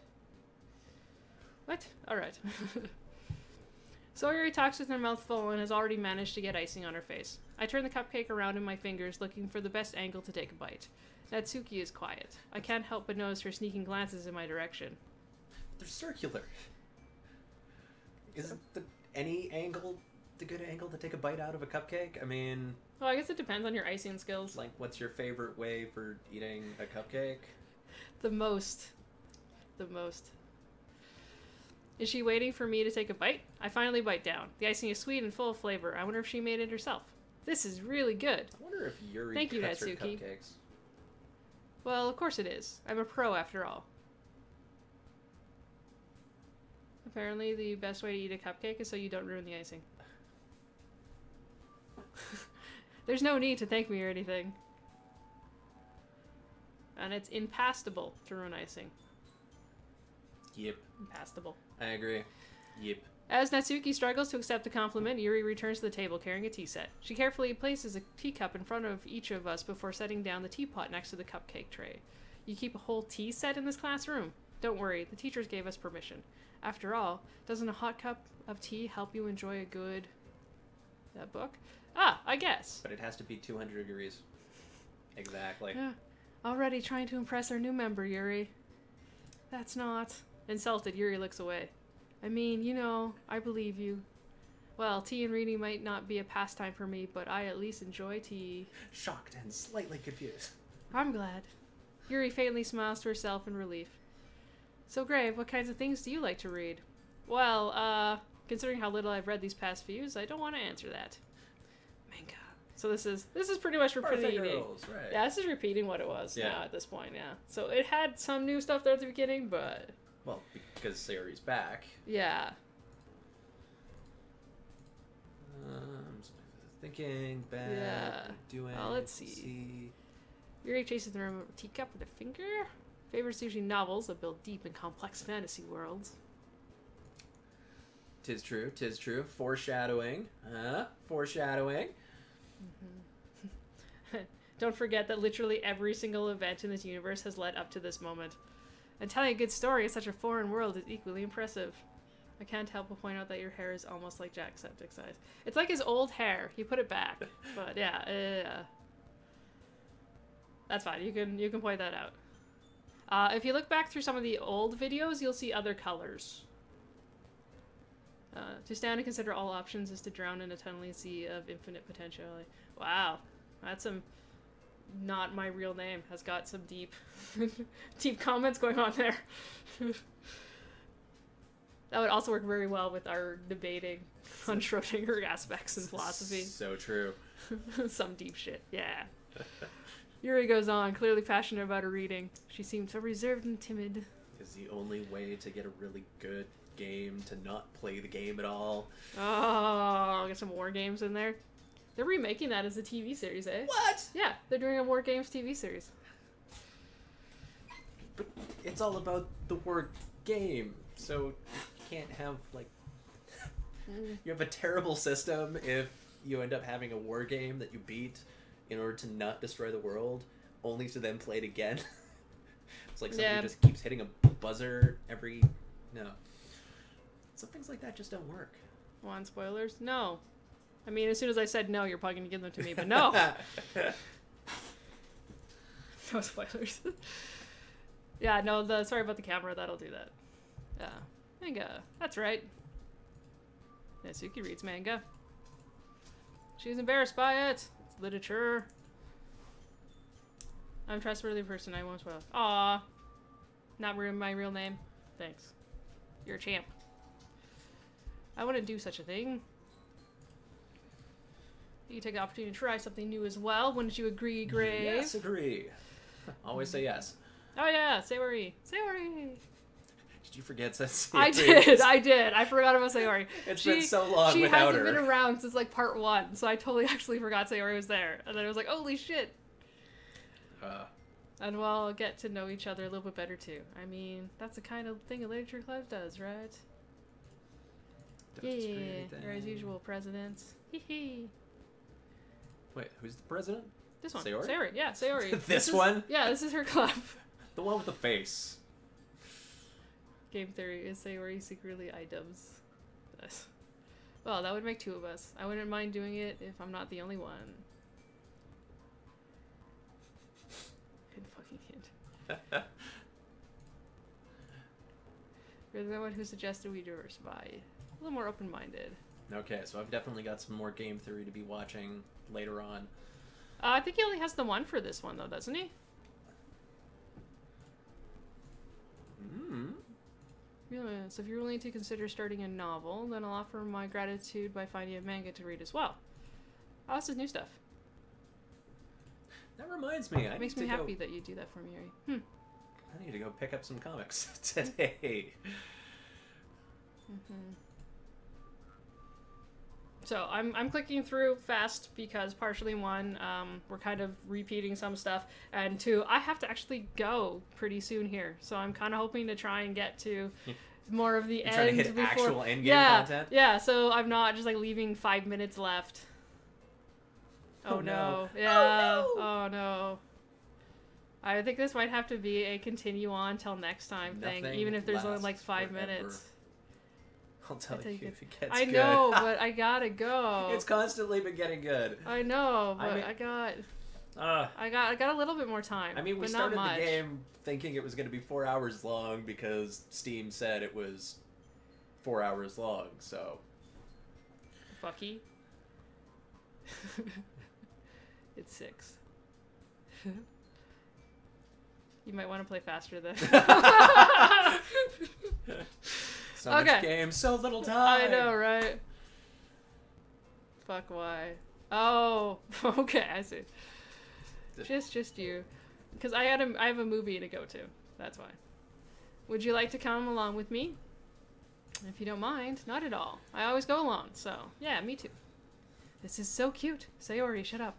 What? Alright. Sawyer talks with her mouth full and has already managed to get icing on her face. I turn the cupcake around in my fingers, looking for the best angle to take a bite. Natsuki is quiet. I can't help but notice her sneaking glances in my direction. They're circular. Isn't any angle the good angle to take a bite out of a cupcake? I mean, Well, I guess it depends on your icing skills. like, what's your favorite way for eating a cupcake? The most. The most. Is she waiting for me to take a bite? I finally bite down. The icing is sweet and full of flavor. I wonder if she made it herself. This is really good. I wonder if Yuri Thank you, cuts her Natsuki. cupcakes. Well, of course it is. I'm a pro after all. Apparently, the best way to eat a cupcake is so you don't ruin the icing. There's no need to thank me or anything. And it's impastable to ruin icing. Yep, Impastable. I agree. Yep. As Natsuki struggles to accept the compliment, Yuri returns to the table carrying a tea set. She carefully places a teacup in front of each of us before setting down the teapot next to the cupcake tray. You keep a whole tea set in this classroom? Don't worry, the teachers gave us permission. After all, doesn't a hot cup of tea help you enjoy a good... book? Ah, I guess. But it has to be 200 degrees. Exactly. Yeah. Already trying to impress our new member, Yuri. That's not... Insulted, Yuri looks away. I mean, you know, I believe you. Well, tea and reading might not be a pastime for me, but I at least enjoy tea. Shocked and slightly confused. I'm glad. Yuri faintly smiles to herself in relief. So, Grave, what kinds of things do you like to read? Well, considering how little I've read these past few, I don't want to answer that. Manga. So this is pretty much repeating. Girls, right. Yeah, this is repeating what it was Yeah. now at this point, yeah. So it had some new stuff there at the beginning, but Well, because Sayori's back. yeah. Thinking back. Yeah. Doing. Well, let's see. Yuri chases the room with a teacup with her finger. Favors usually novels that build deep and complex fantasy worlds. Tis true. Tis true. Foreshadowing. Foreshadowing. Don't forget that literally every single event in this universe has led up to this moment. And telling a good story in such a foreign world is equally impressive. I can't help but point out that your hair is almost like Jacksepticeye's eyes. It's like his old hair. He put it back. But yeah, that's fine. You can point that out. If you look back through some of the old videos, you'll see other colors. To stand and consider all options is to drown in a tunneling sea of infinite potential. Wow, that's some... Not my real name has got some deep deep comments going on there. That would also work very well with our debating on Schrodinger aspects in philosophy. So true. Some deep shit, yeah. Yuri goes on, clearly passionate about her reading. She seemed so reserved and timid. Is the only way to get a really good game to not play the game at all. Oh, get some war games in there. They're remaking that as a TV series, eh? What? Yeah, they're doing a War Games TV series. But it's all about the word game, so you can't have, like... You have a terrible system if you end up having a war game that you beat in order to not destroy the world, only to then play it again. It's like somebody just keeps hitting a buzzer every... No. Some things like that just don't work. Want spoilers? No. I mean, as soon as I said no, you're probably going to give them to me, but no! No spoilers. Yeah, no, sorry about the camera, that'll do that. Yeah. Manga. That's right. Natsuki reads manga. She's embarrassed by it. It's literature. I'm a trustworthy person, I won't spoil. Aw. Not my real name. Thanks. You're a champ. I wouldn't do such a thing. You take the opportunity to try something new as well. Wouldn't you agree, Grave? Yes, agree. Always say yes. Oh yeah, Sayori. Sayori! Did you forget Sayori? I did. I forgot about Sayori. It's been so long she without hasn't her. been around since like part 1, so I totally actually forgot Sayori was there. And then I was like, holy shit. And we'll all get to know each other a little bit better too. I mean, that's the kind of thing a literature club does, right? Yeah, or as usual, presidents. Hee. Wait, who's the president? This one. Sayori? Sayori. Yeah, Sayori. This one? Yeah, this is her club. The one with the face. Game theory is Sayori secretly idubs us. Well, that would make 2 of us. I wouldn't mind doing it if I'm not the only one. Good fucking hint. You're the one who suggested we diversify. A little more open-minded. Okay, so I've definitely got some more game theory to be watching later on. I think he only has the one for this one, though, doesn't he? Yeah, so if you're willing to consider starting a novel, then I'll offer my gratitude by finding a manga to read as well. Oh, this is new stuff. That reminds me, It makes me happy that you do that for me, Ari. I need to go pick up some comics today. So I'm clicking through fast because partially 1, we're kind of repeating some stuff, and 2, I have to actually go pretty soon here. So I'm kind of hoping to try and get to more of the end. Trying to hit before... actual end game content? Yeah, so I'm not just like leaving 5 minutes left. Oh no. Yeah. Oh no. I think this might have to be a continue on till next time thing, even if there's only like 5 minutes. I'll tell you if it gets I good. know, but I gotta go. It's constantly been getting good. I know, but I got a little bit more time. I mean, we but started not much. the game thinking it was going to be 4 hours long because Steam said it was 4 hours long, so... Fucky. It's 6. You might want to play faster then. So much game, so little time. I know, right? Fuck, why? Oh, okay, I see. Just you. Because I have a movie to go to. That's why. Would you like to come along with me? If you don't mind, not at all. I always go along, so yeah, me too. This is so cute. Sayori, shut up.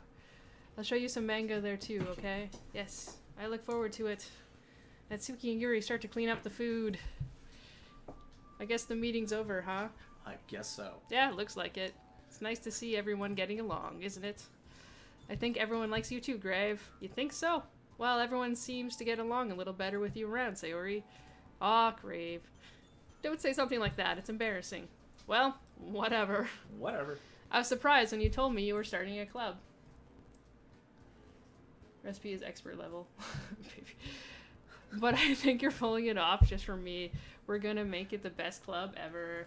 I'll show you some manga there too, okay? Yes, I look forward to it. Natsuki and Yuri start to clean up the food. I guess the meeting's over, huh? I guess so. Yeah, looks like it. It's nice to see everyone getting along, isn't it? I think everyone likes you too, Grave. You think so? Well, everyone seems to get along a little better with you around, Sayori. Aw, Grave. Don't say something like that. It's embarrassing. Well, whatever. Whatever. I was surprised when you told me you were starting a club. Recipe is expert level. But I think you're pulling it off just for me. We're gonna make it the best club ever.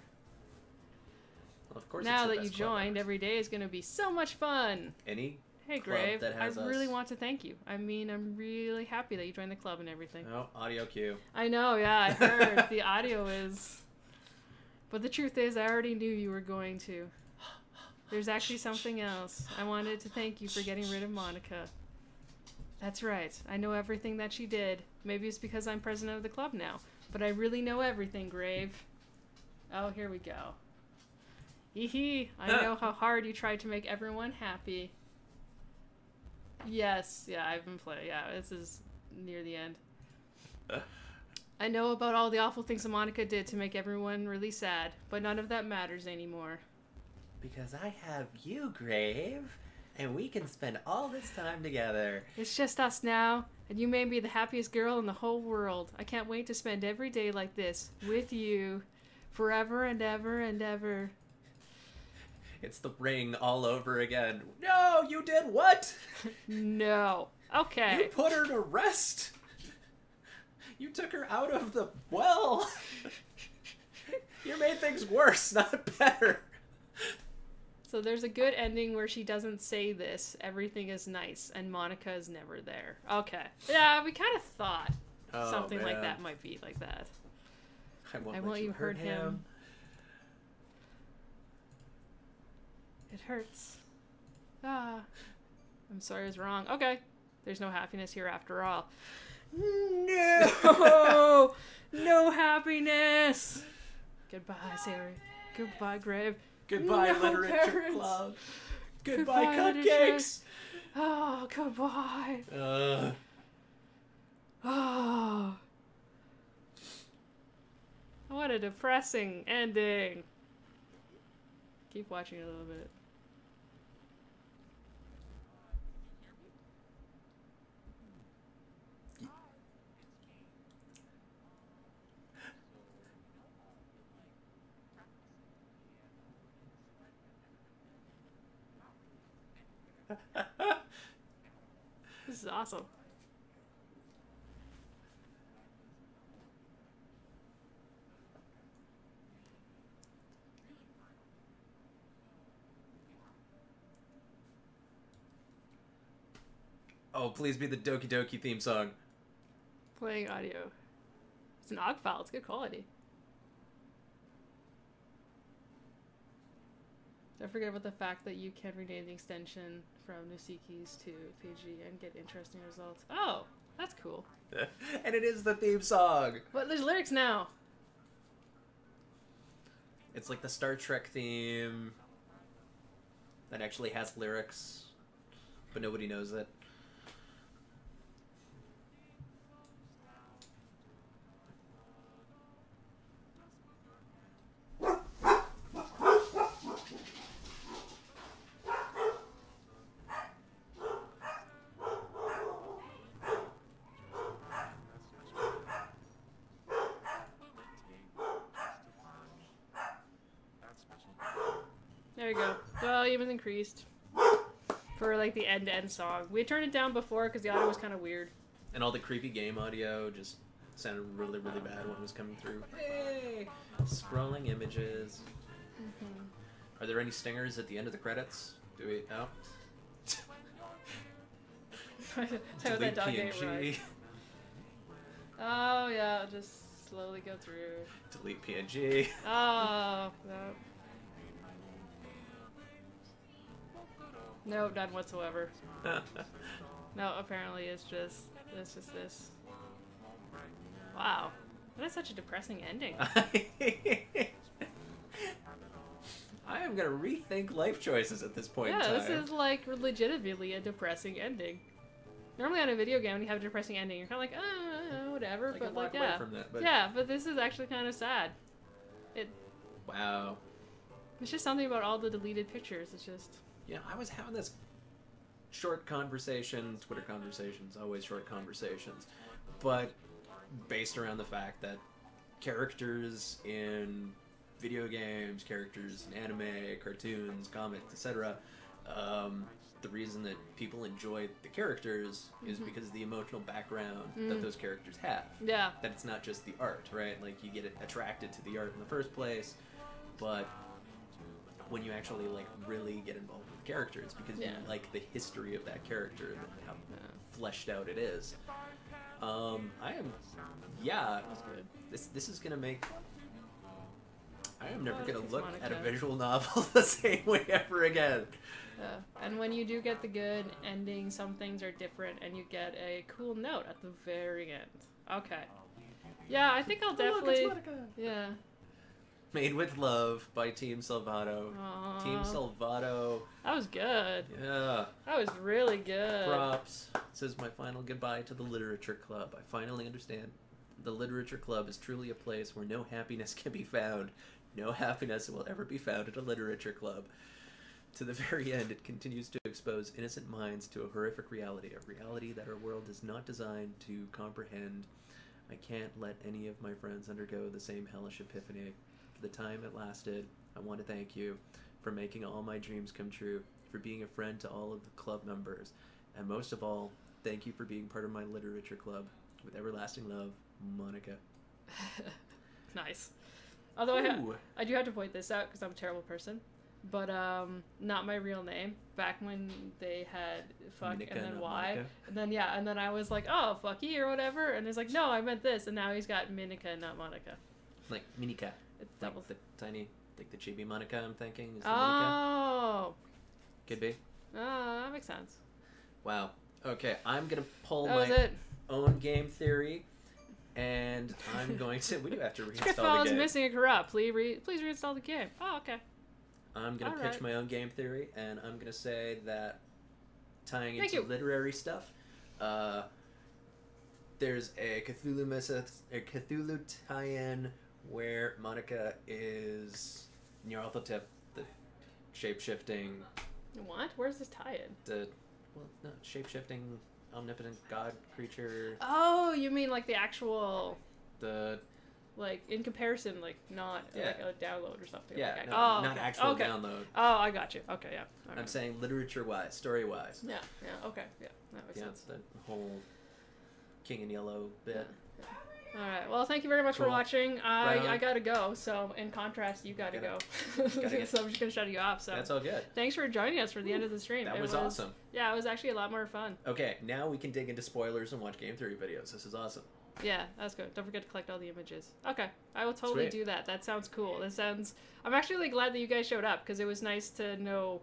Well, of course. Now it's the that you best club joined, ever. every day is gonna be so much fun. Any Hey, club Grave, that I has really us. want to thank you. I mean, I'm really happy that you joined the club and everything. Oh, audio cue. I know, yeah, I heard. The audio is... But the truth is, I already knew you were going to. There's actually something else. I wanted to thank you for getting rid of Monica. That's right. I know everything that she did. Maybe it's because I'm president of the club now. But I really know everything, Grave. Oh, here we go. Hee I know how hard you tried to make everyone happy. Yes, yeah, I've been playing. Yeah, this is near the end. I know about all the awful things that Monica did to make everyone really sad, but none of that matters anymore. Because I have you, Grave, and we can spend all this time together. It's just us now, and you made me the happiest girl in the whole world. I can't wait to spend every day like this, with you, forever and ever and ever. It's the ring all over again. No, you did what? No. Okay. You put her to rest. You took her out of the well. You made things worse, not better. So there's a good ending where she doesn't say this. Everything is nice, and Monica is never there. Okay. Yeah, we kind of thought something like that might be like that. I won't I let won't you you hurt him. It hurts. Ah. I'm sorry I was wrong. Okay. There's no happiness here after all. No! No happiness. Goodbye, Sari. Goodbye, grave. Goodbye, No literature parents. club. Goodbye, Literature. cupcakes. Oh, goodbye. Uh, Oh. What a depressing ending. Keep watching a little bit. This is awesome. oh, please be the Doki Doki theme song. Playing audio. It's an OGG file. It's good quality. Don't forget about the fact that you can rename the extension from Nusikis to PG and get interesting results. Oh, that's cool. And it is the theme song. But there's lyrics now. It's like the Star Trek theme that actually has lyrics, but nobody knows it. There you go. Volume is increased for like the end-to-end song. We turned it down before because the audio was kind of weird. And all the creepy game audio just sounded really, really bad when it was coming through. Hey! Scrolling images. Are there any stingers at the end of the credits? Do we? No? Tell that dog ate PNG. right. Oh yeah, just slowly go through. Delete PNG. Oh no. No, none whatsoever. No, apparently it's just this. Wow, that is such a depressing ending. I am gonna rethink life choices at this point in Yeah, time. this is like legitimately a depressing ending. Normally on a video game when you have a depressing ending, you're kind of like, whatever, I but can like, walk away yeah. from that, but Yeah, but this is actually kind of sad. wow. It's just something about all the deleted pictures. It's just... Yeah, I was having this short conversation, Twitter conversations, always short conversations, but based around the fact that characters in video games, characters in anime, cartoons, comics, etc., the reason that people enjoy the characters is because of the emotional background that those characters have. Yeah. That it's not just the art, right? Like, you get attracted to the art in the first place, but when you actually, like, really get involved with the characters, because you like the history of that character and how fleshed out it is. That's good. This is gonna make... I am never gonna it's look Monica. at a visual novel the same way ever again. And when you do get the good ending, some things are different, and you get a cool note at the very end. Okay. Yeah, I think I'll definitely... Look, it's Monica. Yeah. Made with Love by Team Salvato. Aww. Team Salvato. That was good. Yeah. That was really good. Props. This is my final goodbye to the Literature Club. I finally understand. The Literature Club is truly a place where no happiness can be found. No happiness will ever be found at a literature club. To the very end, it continues to expose innocent minds to a horrific reality, a reality that our world is not designed to comprehend. I can't let any of my friends undergo the same hellish epiphany. For the time it lasted, I want to thank you for making all my dreams come true, for being a friend to all of the club members, and most of all, thank you for being part of my literature club. With everlasting love, Monica. Nice. Although Ooh. I do have to point this out because I'm a terrible person, but not my real name. Back when they had fuck Minika, and then not Y, Monica? and then and then I was like, oh, fucky or whatever, and it's like, no, I meant this, and now he's got Minika, not Monica. Like Minika. It's Like double. the tiny, like the chibi Monica, I'm thinking. Is the Minika? Oh, Could be. that makes sense. Wow. Okay, I'm gonna pull That was my it. own game theory, And I'm going to. We do have to reinstall Script the file is game. missing and corrupt. Please reinstall the game. Oh, okay. I'm going to All pitch right. my own game theory, and I'm going to say that tying Thank into you. literary stuff, there's a Cthulhu tie-in where Monica is Nyarlathotep, the shape-shifting, What? Where's this tie-in? shape-shifting omnipotent god creature. Oh, you mean like the actual, The like in comparison, like not Yeah. like a download or something. yeah, Like no, oh, not okay. actual Okay. download. Oh, I got you. Okay, yeah. All I'm right. saying literature-wise, story-wise. Yeah. Yeah. Okay. Yeah. That makes Yeah, sense. the whole King in Yellow bit. All right. Well, thank you very much for Cool. watching. Right on. I gotta go. So in contrast, you gotta go. Gotta get- So I'm just gonna shut you off. So That's all good. thanks for joining us for the end of the stream. That It was awesome. Yeah, it was actually a lot more fun. Okay, now we can dig into spoilers and watch game theory videos. This is awesome. Yeah, that's good. Don't forget to collect all the images. Okay, I will totally Sweet. do that. That sounds cool. That sounds. I'm actually really glad that you guys showed up because it was nice to know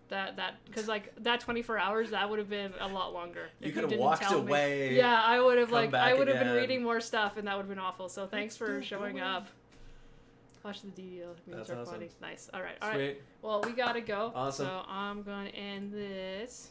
that because like that 24 hours that would have been a lot longer. You if could have didn't walked tell me. away. Yeah, I would have come like back I would have been again. reading more stuff and that would have been awful. So thanks for Still showing going. up. Watch the DDL. Memes That's are awesome. funny. Nice. All right. All right. Sweet. Well, we gotta go. Awesome. So I'm gonna end this.